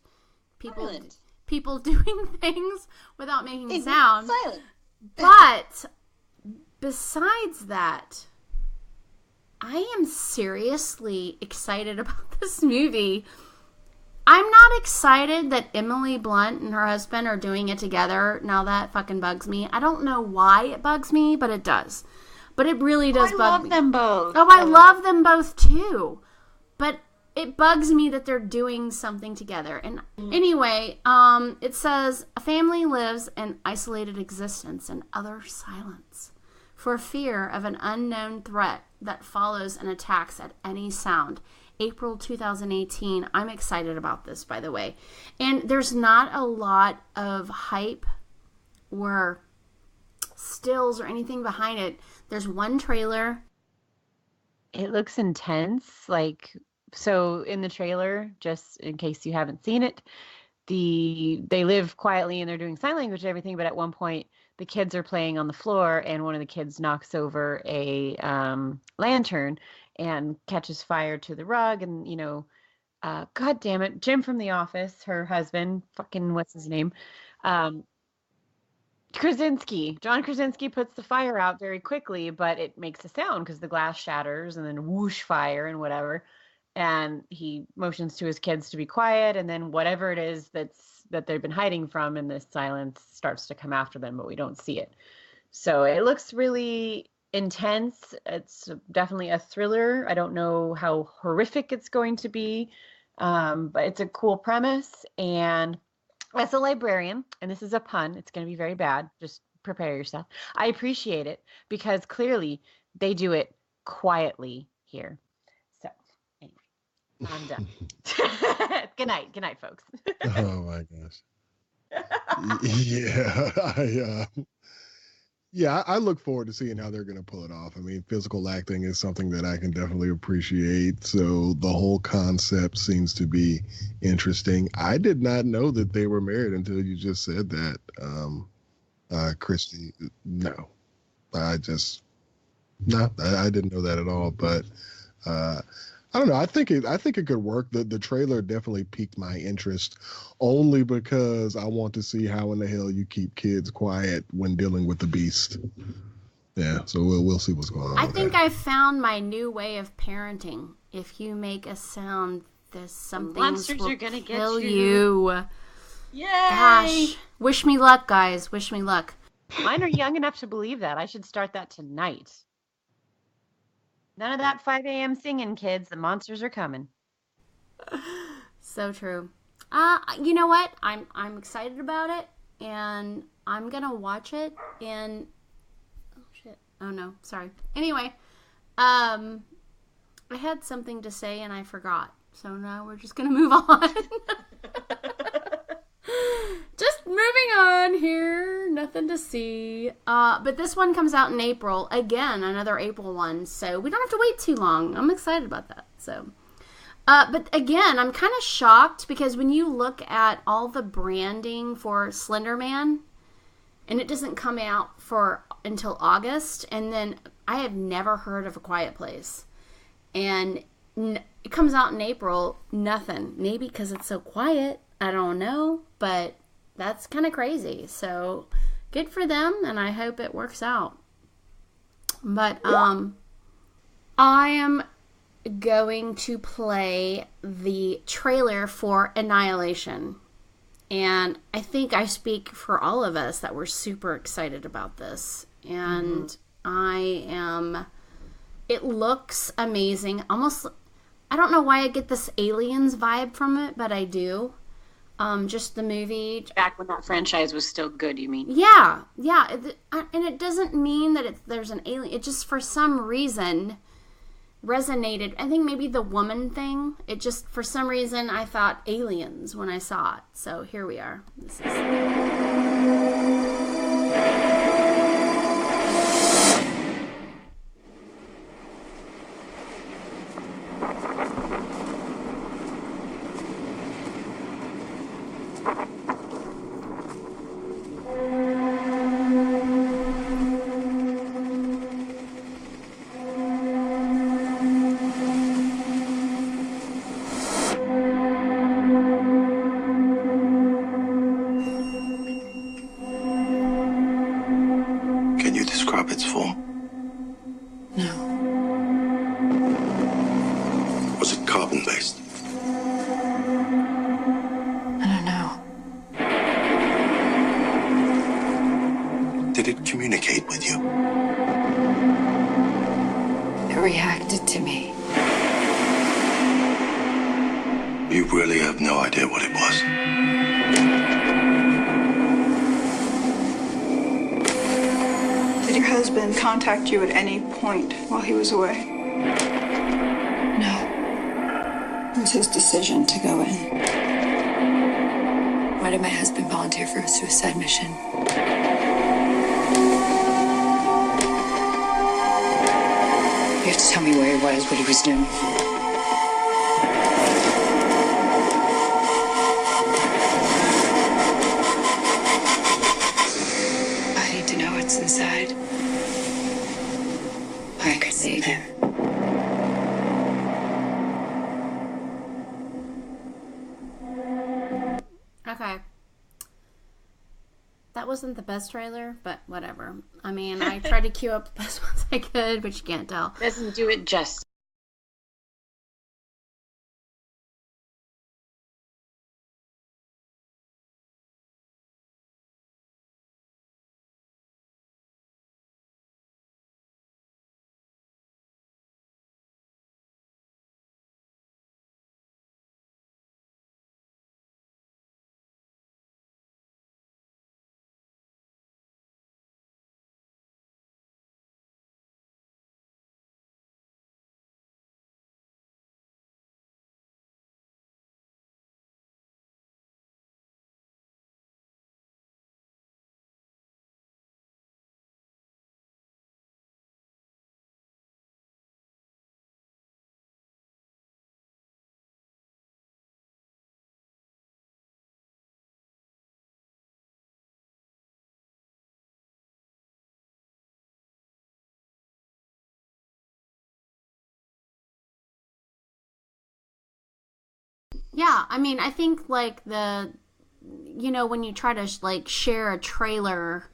people doing things without making sound. Silent. But besides that, I am seriously excited about this movie. I'm not excited that Emily Blunt and her husband are doing it together. Now that fucking bugs me. I don't know why it bugs me, but it does. But it really does bug me. I love them both. Oh, I love them both too. But it bugs me that they're doing something together. And anyway, it says, a family lives an isolated existence in utter silence for fear of an unknown threat that follows and attacks at any sound. April 2018. I'm excited about this, by the way. And there's not a lot of hype or stills or anything behind it. There's one trailer. It looks intense. So in the trailer, just in case you haven't seen it, they live quietly and they're doing sign language and everything, but at one point the kids are playing on the floor and one of the kids knocks over a lantern and catches fire to the rug, and God damn it, Jim from The Office, her husband, fucking what's his name? John Krasinski puts the fire out very quickly, but it makes a sound because the glass shatters and then whoosh, fire and whatever. And he motions to his kids to be quiet, and then whatever it is that they've been hiding from in this silence starts to come after them, but we don't see it. So it looks really intense. It's definitely a thriller. I don't know how horrific it's going to be, but it's a cool premise. And as a librarian, and this is a pun, it's going to be very bad, just prepare yourself. I appreciate it because clearly they do it quietly here. So anyway, I'm done. Good night, folks. Oh my gosh. I look forward to seeing how they're going to pull it off. I mean, physical acting is something that I can definitely appreciate. So the whole concept seems to be interesting. I did not know that they were married until you just said that, Kristi. No, I didn't know that at all. But I don't know. I think it could work. The trailer definitely piqued my interest, only because I want to see how in the hell you keep kids quiet when dealing with the beast. Yeah, so we'll see what's going on. I think I found my new way of parenting. If you make a sound, there's something monsters will are gonna get kill you. Yay! Gosh, wish me luck, guys. Wish me luck. Mine are young enough to believe that. I should start that tonight. None of that 5 a.m. singing, kids. The monsters are coming. So true. You know what? I'm excited about it, and I'm gonna watch it. And oh shit! Oh no, sorry. Anyway, I had something to say and I forgot. So now we're just gonna move on. Just moving on here. Nothing to see. But this one comes out in April. Again, another April one. So we don't have to wait too long. I'm excited about that. So, but again, I'm kind of shocked because when you look at all the branding for Slender Man, and it doesn't come out until August, and then I have never heard of A Quiet Place. And it comes out in April, nothing. Maybe because it's so quiet. I don't know, but that's kind of crazy. So good for them, and I hope it works out. But I am going to play the trailer for Annihilation. And I think I speak for all of us that we're super excited about this. And it looks amazing. Almost, I don't know why I get this Aliens vibe from it, but I do. Just the movie. Back when that franchise was still good, you mean? Yeah. And it doesn't mean that there's an alien. It just, for some reason, resonated. I think maybe the woman thing. It just, for some reason, I thought aliens when I saw it. So here we are. This is... Can you describe its form? No. Was it carbon-based? I don't know. Did it communicate with you? It reacted to me. You really have no idea what it was. Did your husband contact you at any point while he was away? No. It was his decision to go in. Why did my husband volunteer for a suicide mission? You have to tell me where he was, what he was doing. I need to know what's inside. I could save him. Okay. That wasn't the best trailer, but whatever. I mean, I tried to queue up the best ones I could, but you can't tell. Doesn't do it justice. Yeah, I mean, I think like when you try to like share a trailer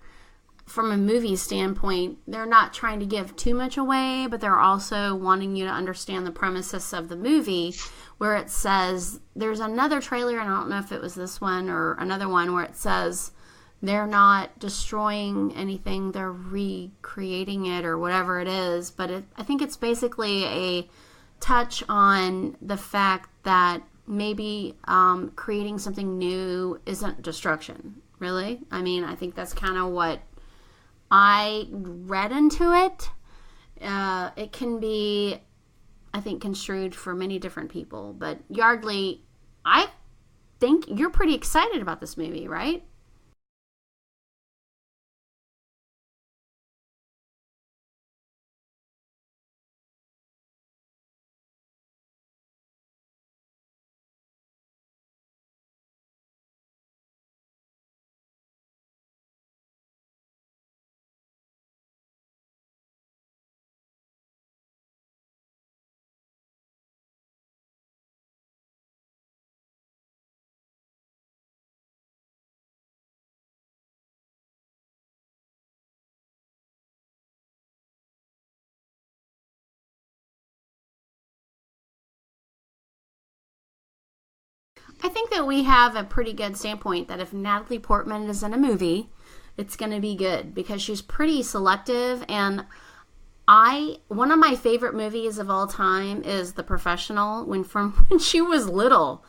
from a movie standpoint, they're not trying to give too much away, but they're also wanting you to understand the premises of the movie, where it says there's another trailer, and I don't know if it was this one or another one, where it says they're not destroying anything, they're recreating it or whatever it is. But I think it's basically a touch on the fact that maybe creating something new isn't destruction, really. I mean, I think that's kind of what I read into it. It can be, I think, construed for many different people. But Yardley, I think you're pretty excited about this movie, right? I think that we have a pretty good standpoint that if Natalie Portman is in a movie, it's going to be good because she's pretty selective. And one of my favorite movies of all time is The Professional, from when she was little.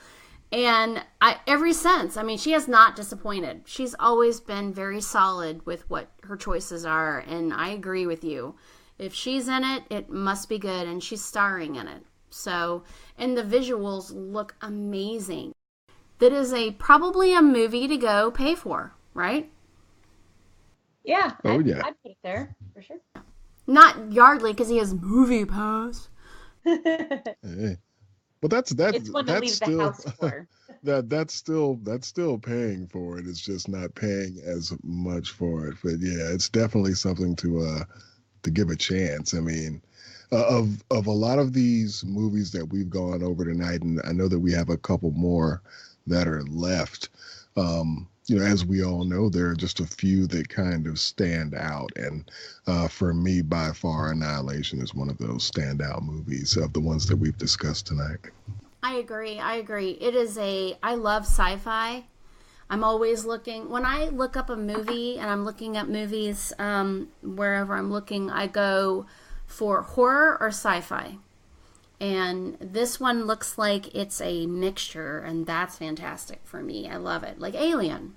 And ever since, I mean, she has not disappointed. She's always been very solid with what her choices are. And I agree with you. If she's in it, it must be good. And she's starring in it. So, and the visuals look amazing. That is probably a movie to go pay for, right? Yeah. Yeah. I'd pay there for sure. Not Yardley because he has Movie Pass. Hey. But that's one to leave still the house for. that's still paying for it. It's just not paying as much for it. But yeah, it's definitely something to give a chance. I mean, of a lot of these movies that we've gone over tonight, and I know that we have a couple more that are left. As we all know, there are just a few that kind of stand out. And for me, by far, Annihilation is one of those standout movies of the ones that we've discussed tonight. I agree. It is I love sci-fi. I'm always looking, when I look up a movie and I'm looking up movies, wherever I'm looking, I go for horror or sci-fi. And this one looks like it's a mixture, and that's fantastic for me. I love it. Like Alien,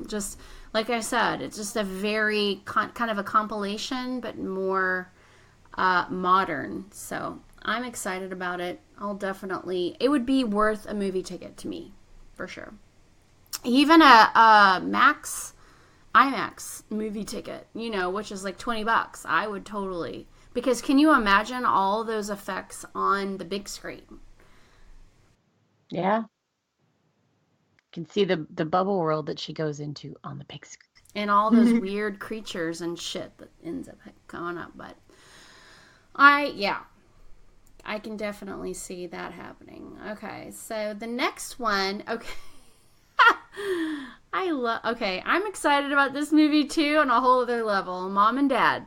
just like I said, it's just a very kind of a compilation, but more modern. So I'm excited about it. It would be worth a movie ticket to me, for sure. Even a IMAX movie ticket, which is like $20. I would totally... Because can you imagine all those effects on the big screen? Yeah. You can see the bubble world that she goes into on the big screen. And all those weird creatures and shit that ends up coming up. But I can definitely see that happening. Okay, so the next one, I'm excited about this movie too on a whole other level. Mom and Dad.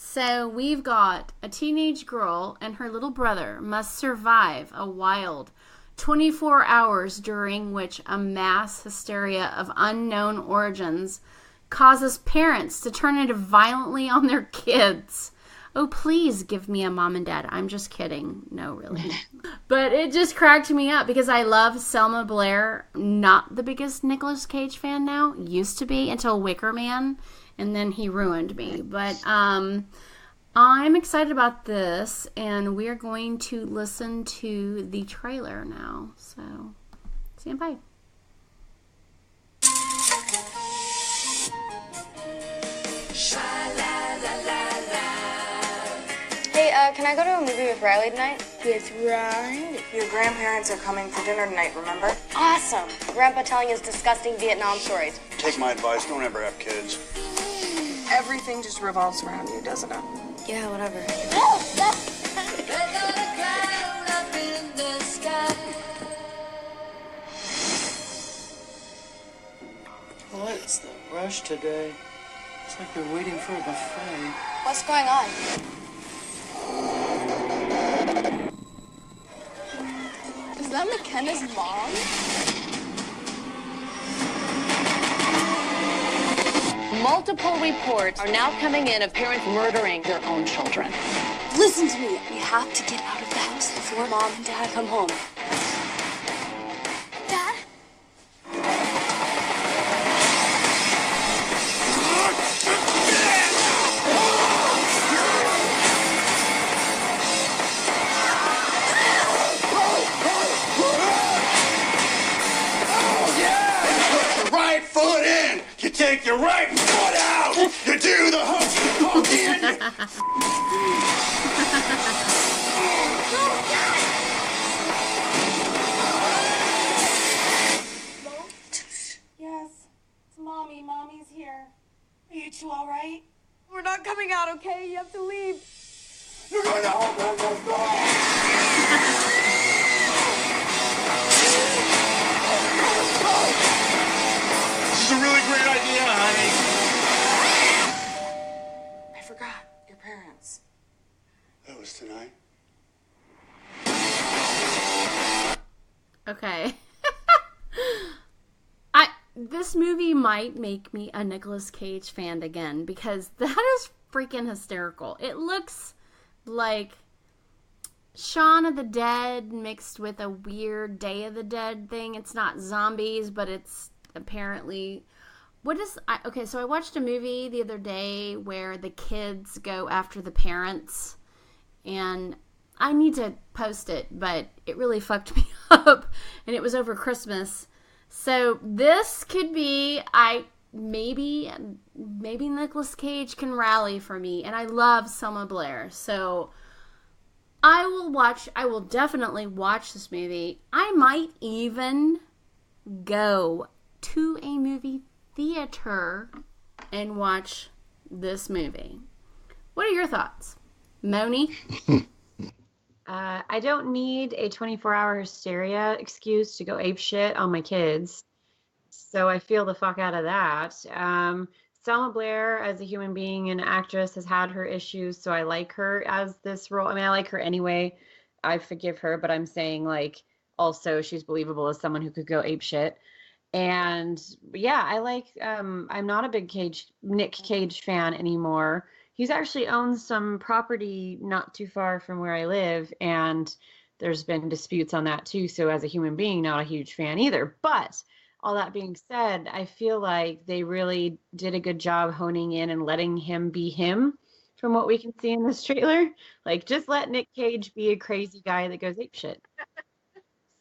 So we've got a teenage girl and her little brother must survive a wild 24 hours during which a mass hysteria of unknown origins causes parents to turn it violently on their kids. Oh, please give me a Mom and Dad. I'm just kidding. No, really. But it just cracked me up because I love Selma Blair. Not the biggest Nicolas Cage fan now. Used to be until Wicker Man. And then he ruined me. But I'm excited about this. And we're going to listen to the trailer now. So, stand by. Hey, can I go to a movie with Riley tonight? With Riley? Your grandparents are coming for dinner tonight, remember? Awesome! Grandpa telling his disgusting Vietnam stories. Take my advice, don't ever have kids. Everything just revolves around you, doesn't it? Yeah, whatever. What's the rush today? It's like they're waiting for a buffet. What's going on? Is that McKenna's mom? Multiple reports are now coming in of parents murdering their own children. Listen to me. We have to get out of the house before Mom and Dad come home. Dad? Right foot in, you take your right foot out, you do the hokey pokey. Yes, it's Mommy. Mommy's here. Are you two all right? We're not coming out, okay? You have to leave. You're going to open this door. This is a really great idea, honey. I forgot your parents. That was tonight. Okay. This movie might make me a Nicolas Cage fan again because that is freaking hysterical. It looks like Shaun of the Dead mixed with a weird Day of the Dead thing. It's not zombies, but it's apparently... Okay, so I watched a movie the other day where the kids go after the parents, and I need to post it, but it really fucked me up, and it was over Christmas. So this could be, maybe Nicolas Cage can rally for me, and I love Selma Blair, so I will definitely watch this movie. I might even go to a movie theater and watch this movie. What are your thoughts, Moni? I don't need a 24-hour hysteria excuse to go ape shit on my kids. So I feel the fuck out of that. Selma Blair, as a human being and actress, has had her issues, so I like her as this role. I mean, I like her anyway. I forgive her, but I'm saying, like, also she's believable as someone who could go ape shit. And yeah, I like, I'm not a big Nick Cage fan anymore. He's actually owns some property not too far from where I live, and there's been disputes on that too. So as a human being, not a huge fan either. But all that being said, I feel like they really did a good job honing in and letting him be him from what we can see in this trailer. Like, just let Nick Cage be a crazy guy that goes apeshit.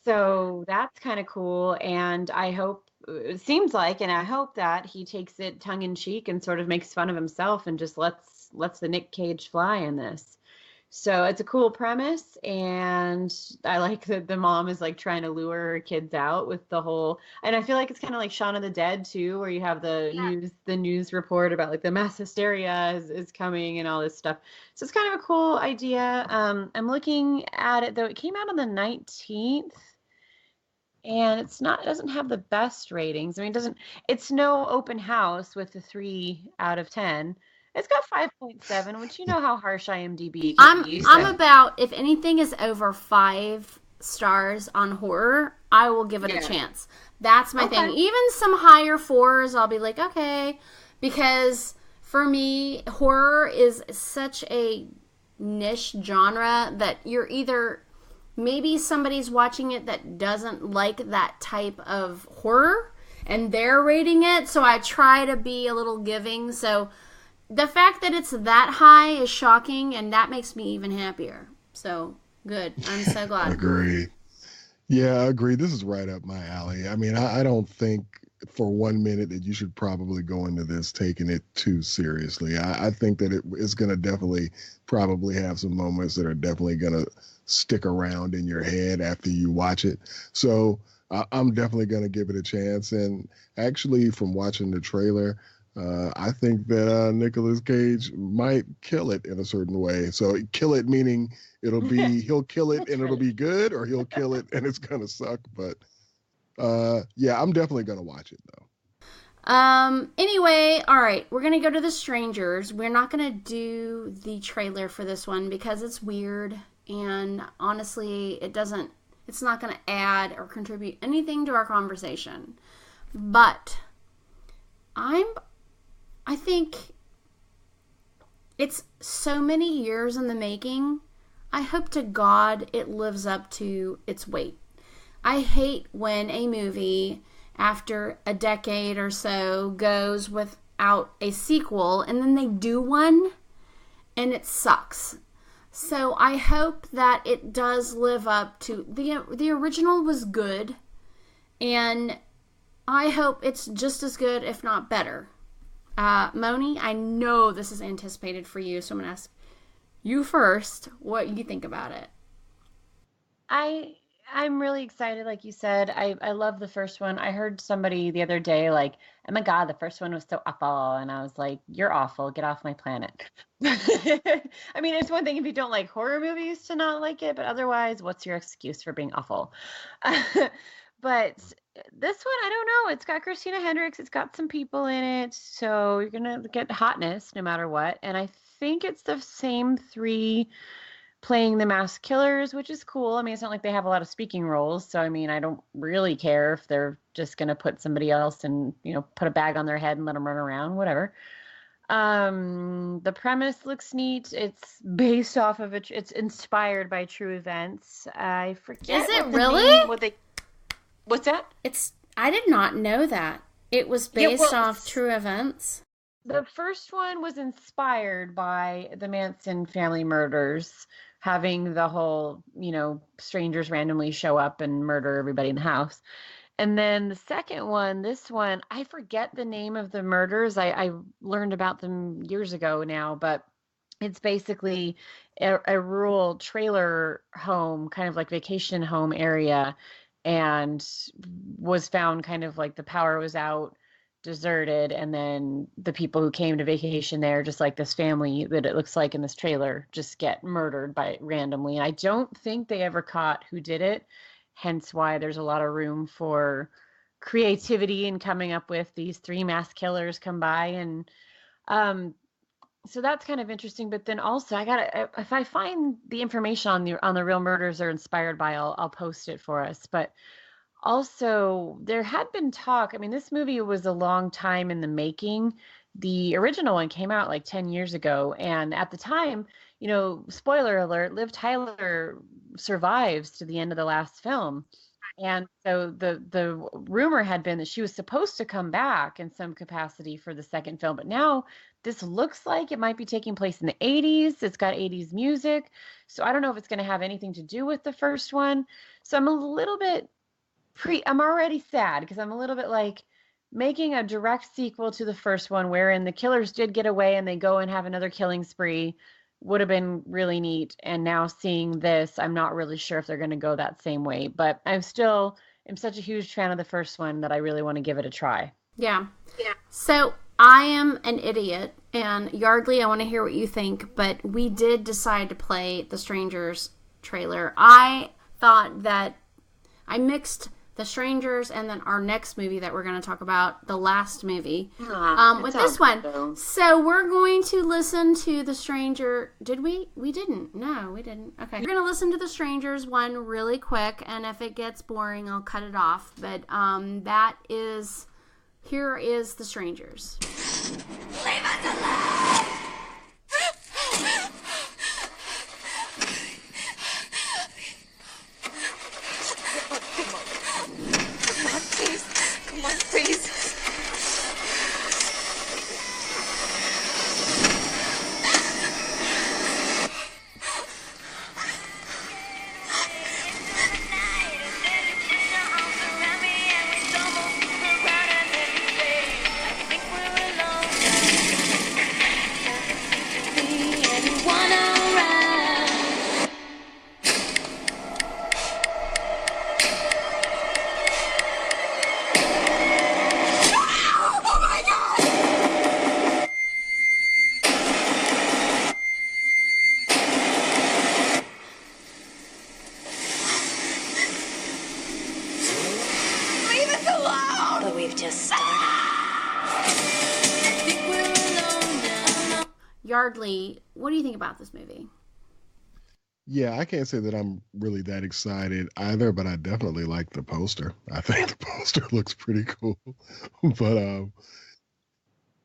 So that's kind of cool. And I hope, it seems like, and I hope that he takes it tongue in cheek and sort of makes fun of himself and just lets the Nick Cage fly in this. So it's a cool premise, and I like that the mom is like trying to lure her kids out with the whole, and I feel like it's kind of like Shaun of the Dead too, where you have the news report about like the mass hysteria is coming and all this stuff. So it's kind of a cool idea. I'm looking at it though. It came out on the 19th. And it doesn't have the best ratings. I mean, it's no open house with the 3 out of 10. It's got 5.7, which you know how harsh IMDb can be. So. I'm about, if anything is over 5 stars on horror, I will give it a chance. That's my thing. Even some higher 4s, I'll be like, okay. Because for me, horror is such a niche genre that you're either... Maybe somebody's watching it that doesn't like that type of horror, and they're rating it, so I try to be a little giving. So the fact that it's that high is shocking, and that makes me even happier. So, good. I'm so glad. Agreed. Yeah, I agree. This is right up my alley. I mean, I don't think for 1 minute that you should probably go into this taking it too seriously. I think that it's going to definitely probably have some moments that are definitely going to stick around in your head after you watch it. So I'm definitely going to give it a chance. And actually, from watching the trailer, I think that Nicolas Cage might kill it in a certain way. So kill it meaning he'll kill it and it'll be good, or he'll kill it and it's going to suck. But yeah, I'm definitely going to watch it though. Anyway, all right, we're going to go to The Strangers. We're not going to do the trailer for this one because it's weird. And honestly, it's not going to add or contribute anything to our conversation. But I think it's so many years in the making. I hope to God it lives up to its weight. I hate when a movie, after a decade or so, goes without a sequel, and then they do one, and it sucks. So I hope that it does live up to the original was good, and I hope it's just as good, if not better. Moni, I know this is anticipated for you, so I'm going to ask you first what you think about it. I'm really excited, like you said. I love the first one. I heard somebody the other day like, oh my God, the first one was so awful. And I was like, you're awful. Get off my planet. I mean, it's one thing if you don't like horror movies to not like it, but otherwise, what's your excuse for being awful? But this one, I don't know. It's got Christina Hendricks. It's got some people in it. So you're going to get hotness no matter what. And I think it's the same 3 playing the masked killers, which is cool. I mean, it's not like they have a lot of speaking roles, so I mean, I don't really care if they're just going to put somebody else and, put a bag on their head and let them run around, whatever. The premise looks neat. It's based off of it's inspired by true events. I forget. Is it really? What's that? I did not know that. It was based off true events. The first one was inspired by the Manson family murders, having the whole, strangers randomly show up and murder everybody in the house. And then the second one, this one, I forget the name of the murders. I learned about them years ago now, but it's basically a rural trailer home, kind of like vacation home area, and was found kind of like the power was out, deserted, and then the people who came to vacation there, just like this family that it looks like in this trailer, just get murdered by randomly. And I don't think they ever caught who did it, hence why there's a lot of room for creativity and coming up with these 3 mass killers come by. And so that's kind of interesting. But then also if I find the information on the real murders they're inspired by, I'll post it for us. But also, there had been talk. I mean, this movie was a long time in the making. The original one came out like 10 years ago. And at the time, spoiler alert, Liv Tyler survives to the end of the last film. And so the rumor had been that she was supposed to come back in some capacity for the second film. But now this looks like it might be taking place in the 80s. It's got 80s music. So I don't know if it's going to have anything to do with the first one. So I'm a little bit I'm already sad because I'm a little bit like making a direct sequel to the first one wherein the killers did get away and they go and have another killing spree would have been really neat. And now seeing this, I'm not really sure if they're going to go that same way, but I'm such a huge fan of the first one that I really want to give it a try. Yeah. So I am an idiot, and Yardley, I want to hear what you think, but we did decide to play the Strangers trailer. I thought that I mixed The Strangers and then our next movie that we're going to talk about, the last movie, with this one. Though. So we're going to listen to The Stranger. Did we? We didn't. No, we didn't. Okay. We're going to listen to The Strangers one really quick, and if it gets boring, I'll cut it off. But here is The Strangers. Leave us alone! Come on, please. Yardley, what do you think about this movie? Yeah, I can't say that I'm really that excited either, but I definitely like the poster. I think the poster looks pretty cool. But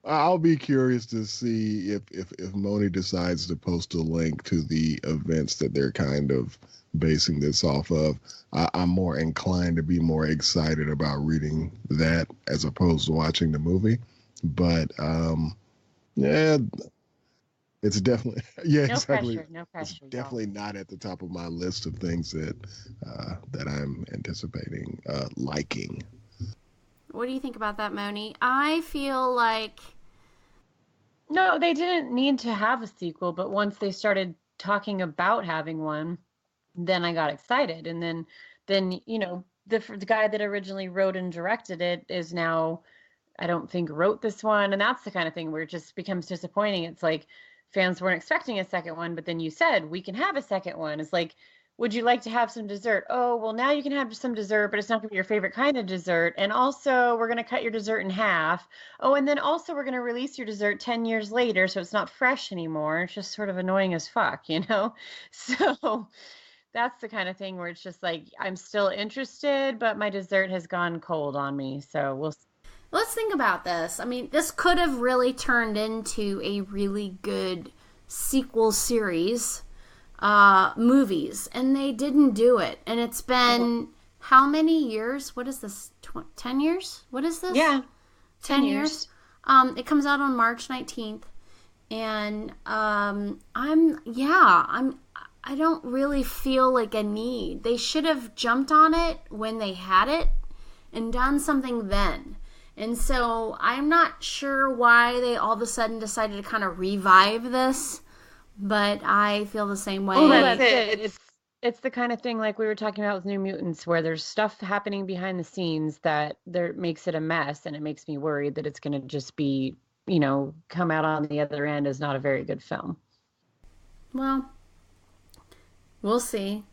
I'll be curious to see if Moni decides to post a link to the events that they're kind of basing this off of. I'm more inclined to be more excited about reading that as opposed to watching the movie. But yeah. It's definitely exactly. No pressure. It's definitely not at the top of my list of things that I'm anticipating liking. What do you think about that, Moni? I feel like no, they didn't need to have a sequel, but once they started talking about having one, then I got excited, and then the guy that originally wrote and directed it is now, I don't think, wrote this one, and that's the kind of thing where it just becomes disappointing. It's like fans weren't expecting a second one, but then you said we can have a second one. It's like, would you like to have some dessert? Oh, well, now you can have some dessert, but it's not going to be your favorite kind of dessert. And also, we're going to cut your dessert in half. Oh, and then also, we're going to release your dessert 10 years later, so it's not fresh anymore. It's just sort of annoying as fuck, you know? So that's the kind of thing where it's just like, I'm still interested, but my dessert has gone cold on me. So we'll see. Let's think about this. I mean, this could have really turned into a really good sequel series, movies, and they didn't do it. And it's been how many years? What is this? 10 years? What is this? Yeah. 10 years. It comes out on March 19th. And I don't really feel like a need. They should have jumped on it when they had it and done something then. And so I'm not sure why they all of a sudden decided to kind of revive this, but I feel the same way. Oh, that's it. It's the kind of thing like we were talking about with New Mutants, where there's stuff happening behind the scenes that makes it a mess, and it makes me worried that it's going to just be, come out on the other end as not a very good film. Well, we'll see.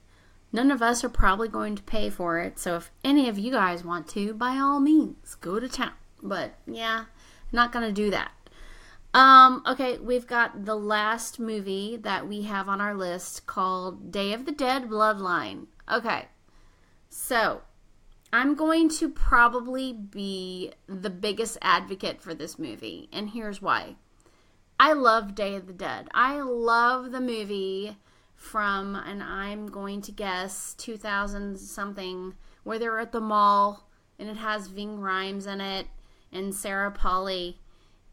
None of us are probably going to pay for it, so if any of you guys want to, by all means, go to town. But, yeah, not going to do that. Okay, we've got the last movie that we have on our list called Day of the Dead Bloodline. Okay, so I'm going to probably be the biggest advocate for this movie, and here's why. I love Day of the Dead. I love the movie from, and I'm going to guess, 2000 something, where they're at the mall, and it has Ving Rhames in it, and Sarah Polley,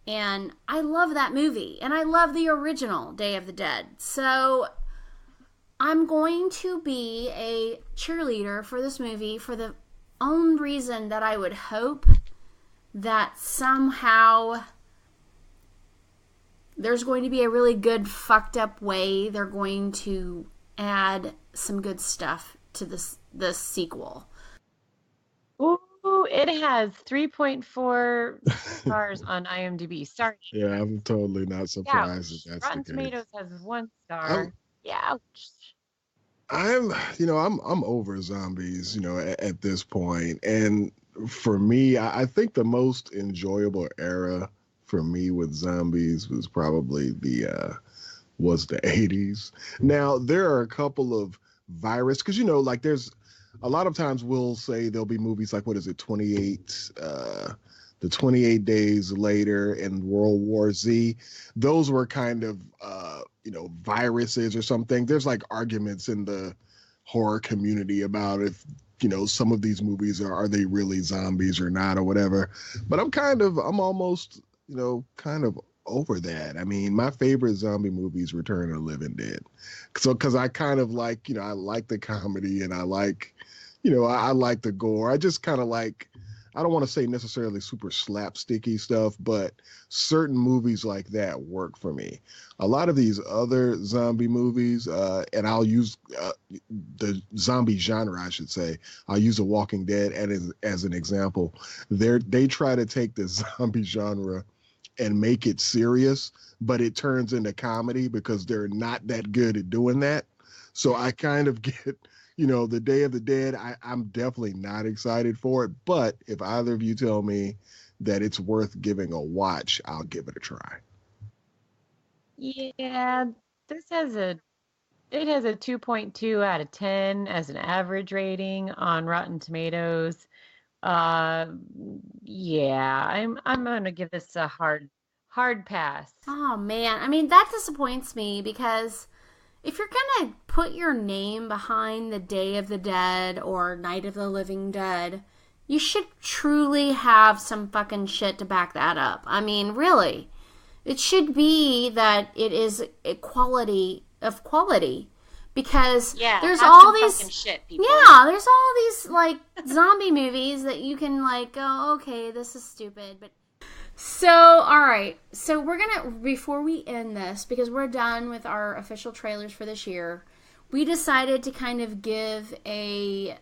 and I love that movie, and I love the original Day of the Dead, so I'm going to be a cheerleader for this movie for the own reason that I would hope that somehow there's going to be a really good fucked up way they're going to add some good stuff to this sequel. Ooh, it has 3.4 stars on IMDb. Sorry. Yeah, I'm totally not surprised that that's Rotten the case. Tomatoes has 1 star. Ouch. I'm over zombies, at this point. And for me, I think the most enjoyable era for me with zombies was probably the 80s. Now, there are a couple of virus, because, like there's a lot of times we'll say there'll be movies like, what is it, 28 Days Later and World War Z. Those were kind of, viruses or something. There's like arguments in the horror community about if, some of these movies are they really zombies or not or whatever. But I'm almost, kind of over that. I mean, my favorite zombie movie is Return of the Living Dead. So, because I kind of like, I like the comedy and I like, I like the gore. I just kind of like, I don't want to say necessarily super slapsticky stuff, but certain movies like that work for me. A lot of these other zombie movies, and I'll use the zombie genre, I should say. I'll use The Walking Dead as an example. They try to take the zombie genre and make it serious, but it turns into comedy because they're not that good at doing that. So I kind of get, the Day of the Dead, I'm definitely not excited for it. But if either of you tell me that it's worth giving a watch, I'll give it a try. Yeah, it has a 2.2 out of 10 as an average rating on Rotten Tomatoes. Yeah, I'm gonna give this a hard pass. Oh man, I mean that disappoints me because if you're gonna put your name behind the Day of the Dead or Night of the Living Dead, you should truly have some fucking shit to back that up. I mean, really, it should be that it is equality of quality. Because there's all these shit, people. There's all these like zombie movies that you can like go, okay, this is stupid, but so all right. So we're gonna, before we end this, because we're done with our official trailers for this year, we decided to kind of give a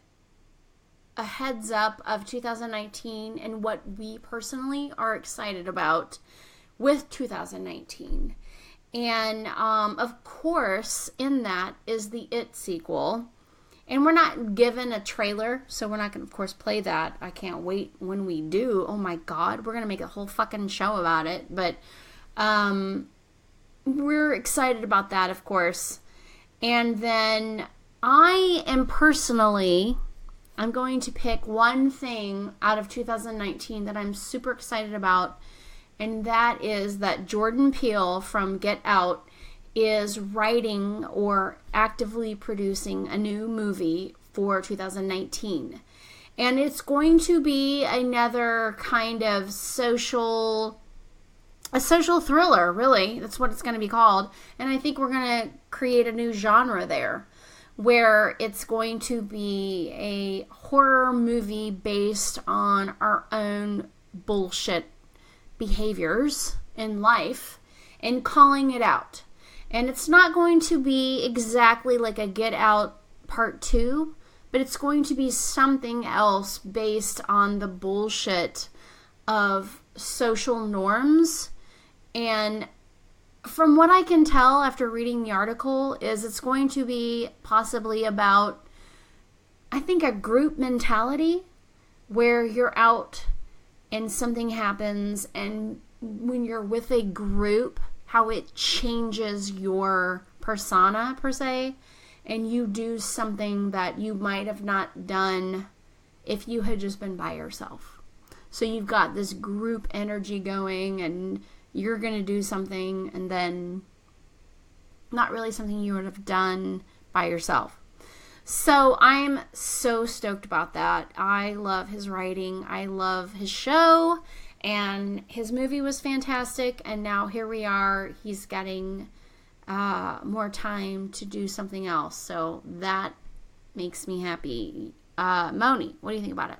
heads up of 2019 and what we personally are excited about with 2019. And, of course, in that is the It sequel. And we're not given a trailer, so we're not going to, of course, play that. I can't wait when we do. Oh my God, we're going to make a whole fucking show about it. But we're excited about that, of course. And then I am personally, I'm going to pick one thing out of 2019 that I'm super excited about. And that is that Jordan Peele from Get Out is writing or actively producing a new movie for 2019. And it's going to be another kind of social thriller, really. That's what it's going to be called. And I think we're going to create a new genre there, where it's going to be a horror movie based on our own bullshit behaviors in life and calling it out. And it's not going to be exactly like a Get Out Part 2, but it's going to be something else based on the bullshit of social norms. And from what I can tell after reading the article is it's going to be possibly about, I think, a group mentality where you're out and something happens, and when you're with a group, how it changes your persona, per se, and you do something that you might have not done if you had just been by yourself. So you've got this group energy going, and you're going to do something, and then not really something you would have done by yourself. So I'm so stoked about that. I love his writing. I love his show. And his movie was fantastic, and now here we are. He's getting more time to do something else, so that makes me happy. Moni, what do you think about it?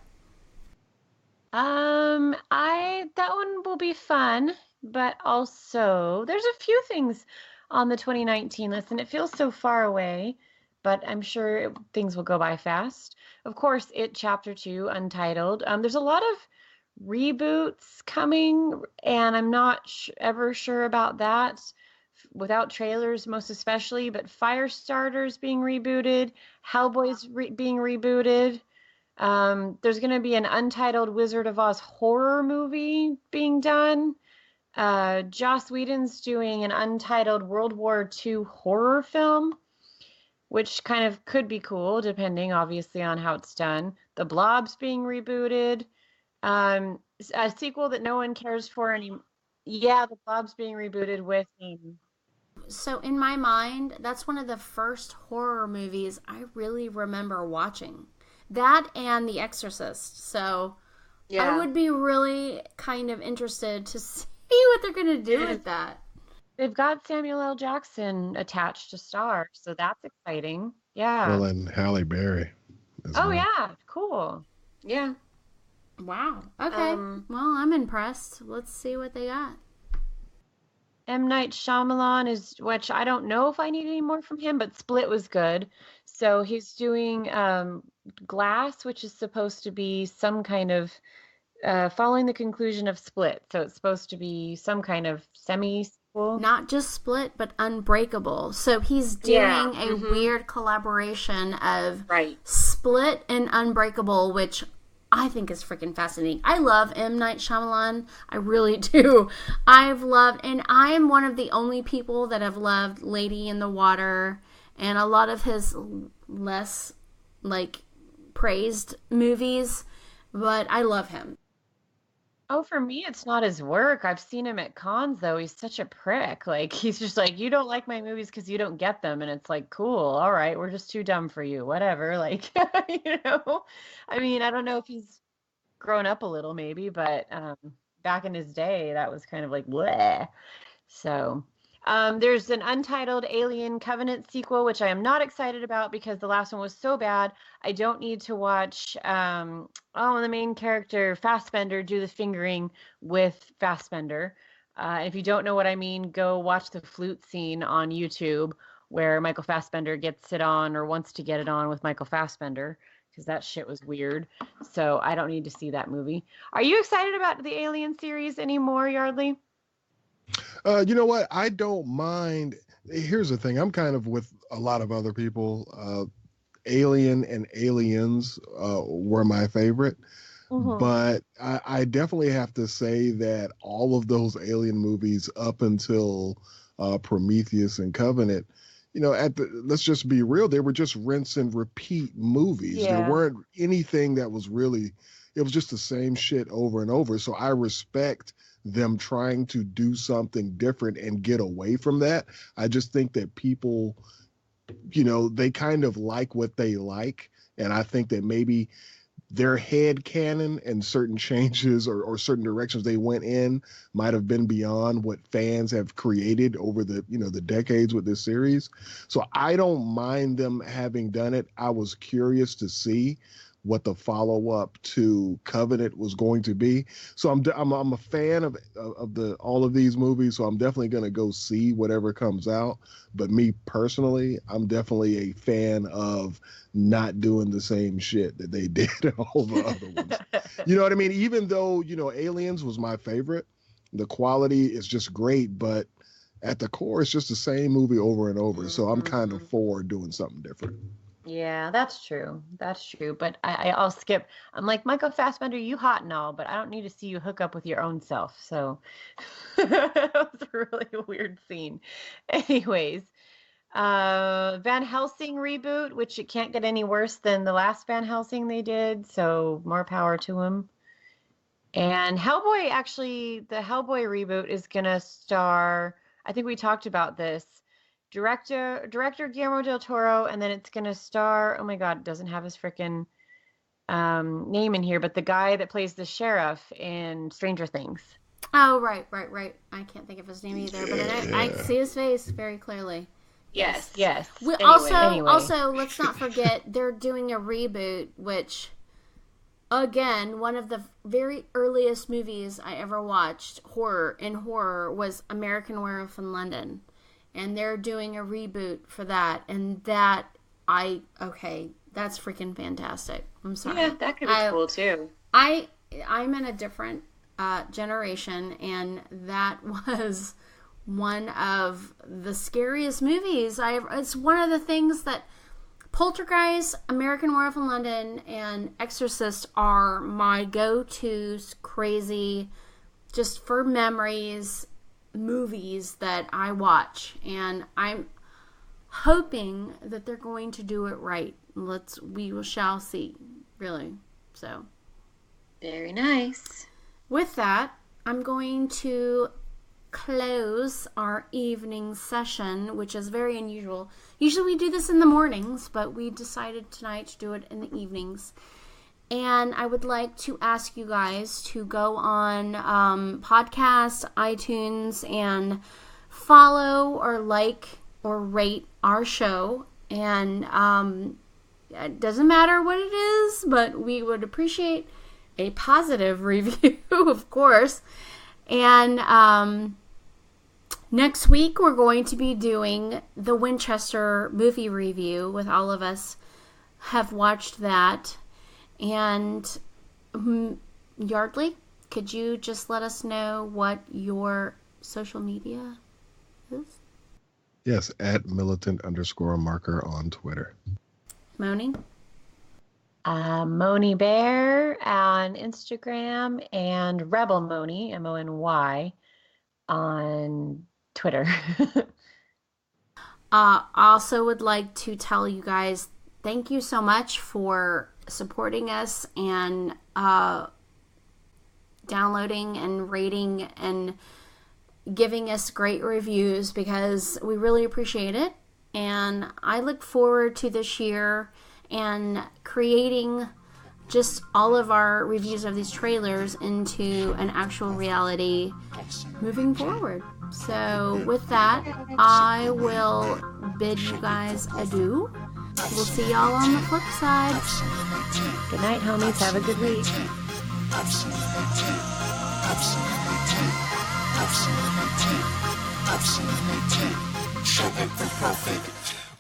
That one will be fun, but also there's a few things on the 2019 list, and it feels so far away, but I'm sure things will go by fast. Of course, It Chapter 2, Untitled. There's a lot of reboots coming, and I'm not ever sure about that without trailers, most especially, but Firestarter's being rebooted, Hellboy's being rebooted. There's going to be an Untitled Wizard of Oz horror movie being done. Joss Whedon's doing an Untitled World War II horror film, which kind of could be cool, depending obviously on how it's done. The Blob's being rebooted. A sequel that no one cares for anymore. Yeah, The Blob's being rebooted with him. So in my mind, that's one of the first horror movies I really remember watching. That and The Exorcist. So yeah. I would be really kind of interested to see what they're going to do with that. They've got Samuel L. Jackson attached to star, so that's exciting. Yeah. Well, and Halle Berry. Oh, well. Yeah. Cool. Yeah. Wow. Okay. Well, I'm impressed. Let's see what they got. M. Night Shyamalan is, which I don't know if I need any more from him, but Split was good. So he's doing Glass, which is supposed to be some kind of following the conclusion of Split. So it's supposed to be some kind of semi-sequel. Not just Split, but Unbreakable. So he's doing a weird collaboration of Split and Unbreakable, which I think is freaking fascinating. I love M. Night Shyamalan. I really do. And I'm one of the only people that have loved Lady in the Water and a lot of his less, praised movies, but I love him. Oh, for me, it's not his work. I've seen him at cons, though. He's such a prick. He's just you don't like my movies because you don't get them. And it's cool. All right. We're just too dumb for you. Whatever. I mean, I don't know if he's grown up a little, maybe, but back in his day, that was kind of bleh. So there's an Untitled Alien Covenant sequel, which I am not excited about because the last one was so bad. I don't need to watch the main character Fassbender do the fingering with Fassbender. If you don't know what I mean, go watch the flute scene on YouTube where Michael Fassbender gets it on or wants to get it on with Michael Fassbender, because that shit was weird. So I don't need to see that movie. Are you excited about the Alien series anymore, Yardley? You know what? I don't mind. Here's the thing. I'm kind of with a lot of other people. Alien and Aliens were my favorite. But I definitely have to say that all of those Alien movies up until Prometheus and Covenant, let's just be real, they were just rinse and repeat movies. Yeah. There weren't anything that was really, it was just the same shit over and over. So I respect them trying to do something different and get away from that. I just think that people, they kind of like what they like. And I think that maybe their head canon and certain changes or certain directions they went in might have been beyond what fans have created over the decades with this series. So I don't mind them having done it. I was curious to see what the follow-up to Covenant was going to be. So I'm a fan of all of these movies, so I'm definitely going to go see whatever comes out. But me personally, I'm definitely a fan of not doing the same shit that they did in all the other ones. You know what I mean? Even though, Aliens was my favorite, the quality is just great, but at the core, it's just the same movie over and over. So I'm kind of for doing something different. Yeah, that's true. That's true. But I'll skip. I'm like, Michael Fassbender, you hot and all, but I don't need to see you hook up with your own self. So it was a really weird scene. Anyways, Van Helsing reboot, which it can't get any worse than the last Van Helsing they did. So more power to him. And Hellboy, actually, the Hellboy reboot is going to star, I think we talked about this, Director Guillermo del Toro, and then it's going to star, oh my God, it doesn't have his freaking name in here, but the guy that plays the sheriff in Stranger Things. Oh, right. I can't think of his name either, but I see his face very clearly. Yes. Anyway. Also, let's not forget, they're doing a reboot, which, again, one of the very earliest movies I ever watched, horror, was American Werewolf in London. And they're doing a reboot for that. And that's freaking fantastic. I'm sorry. Yeah, that could be cool too. I'm in a different generation, and that was one of the scariest movies it's one of the things that Poltergeist, American Werewolf in London, and Exorcist are my go-tos, crazy, just for memories, movies that I watch, and I'm hoping that they're going to do it right. We shall see, really. So very nice. With that, I'm going to close our evening session, which is very unusual. Usually we do this in the mornings, but we decided tonight to do it in the evenings. And I would like to ask you guys to go on podcast, iTunes, and follow or like or rate our show. And it doesn't matter what it is, but we would appreciate a positive review, of course. And next week we're going to be doing the Winchester movie review with all of us have watched that. And Yardley, could you just let us know what your social media is? Yes, at militant_marker on Twitter. Moni? Moni Bear on Instagram, and Rebel Moni, MONY, on Twitter. Also would like to tell you guys thank you so much for supporting us and downloading and rating and giving us great reviews, because we really appreciate it. And I look forward to this year and creating just all of our reviews of these trailers into an actual reality moving forward. So with that, I will bid you guys adieu. We'll see y'all on the flip side. Good night, homies. Have a good week.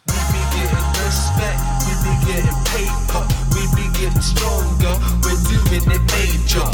We be getting respect, we be getting paper, we be getting stronger, we're doing it major.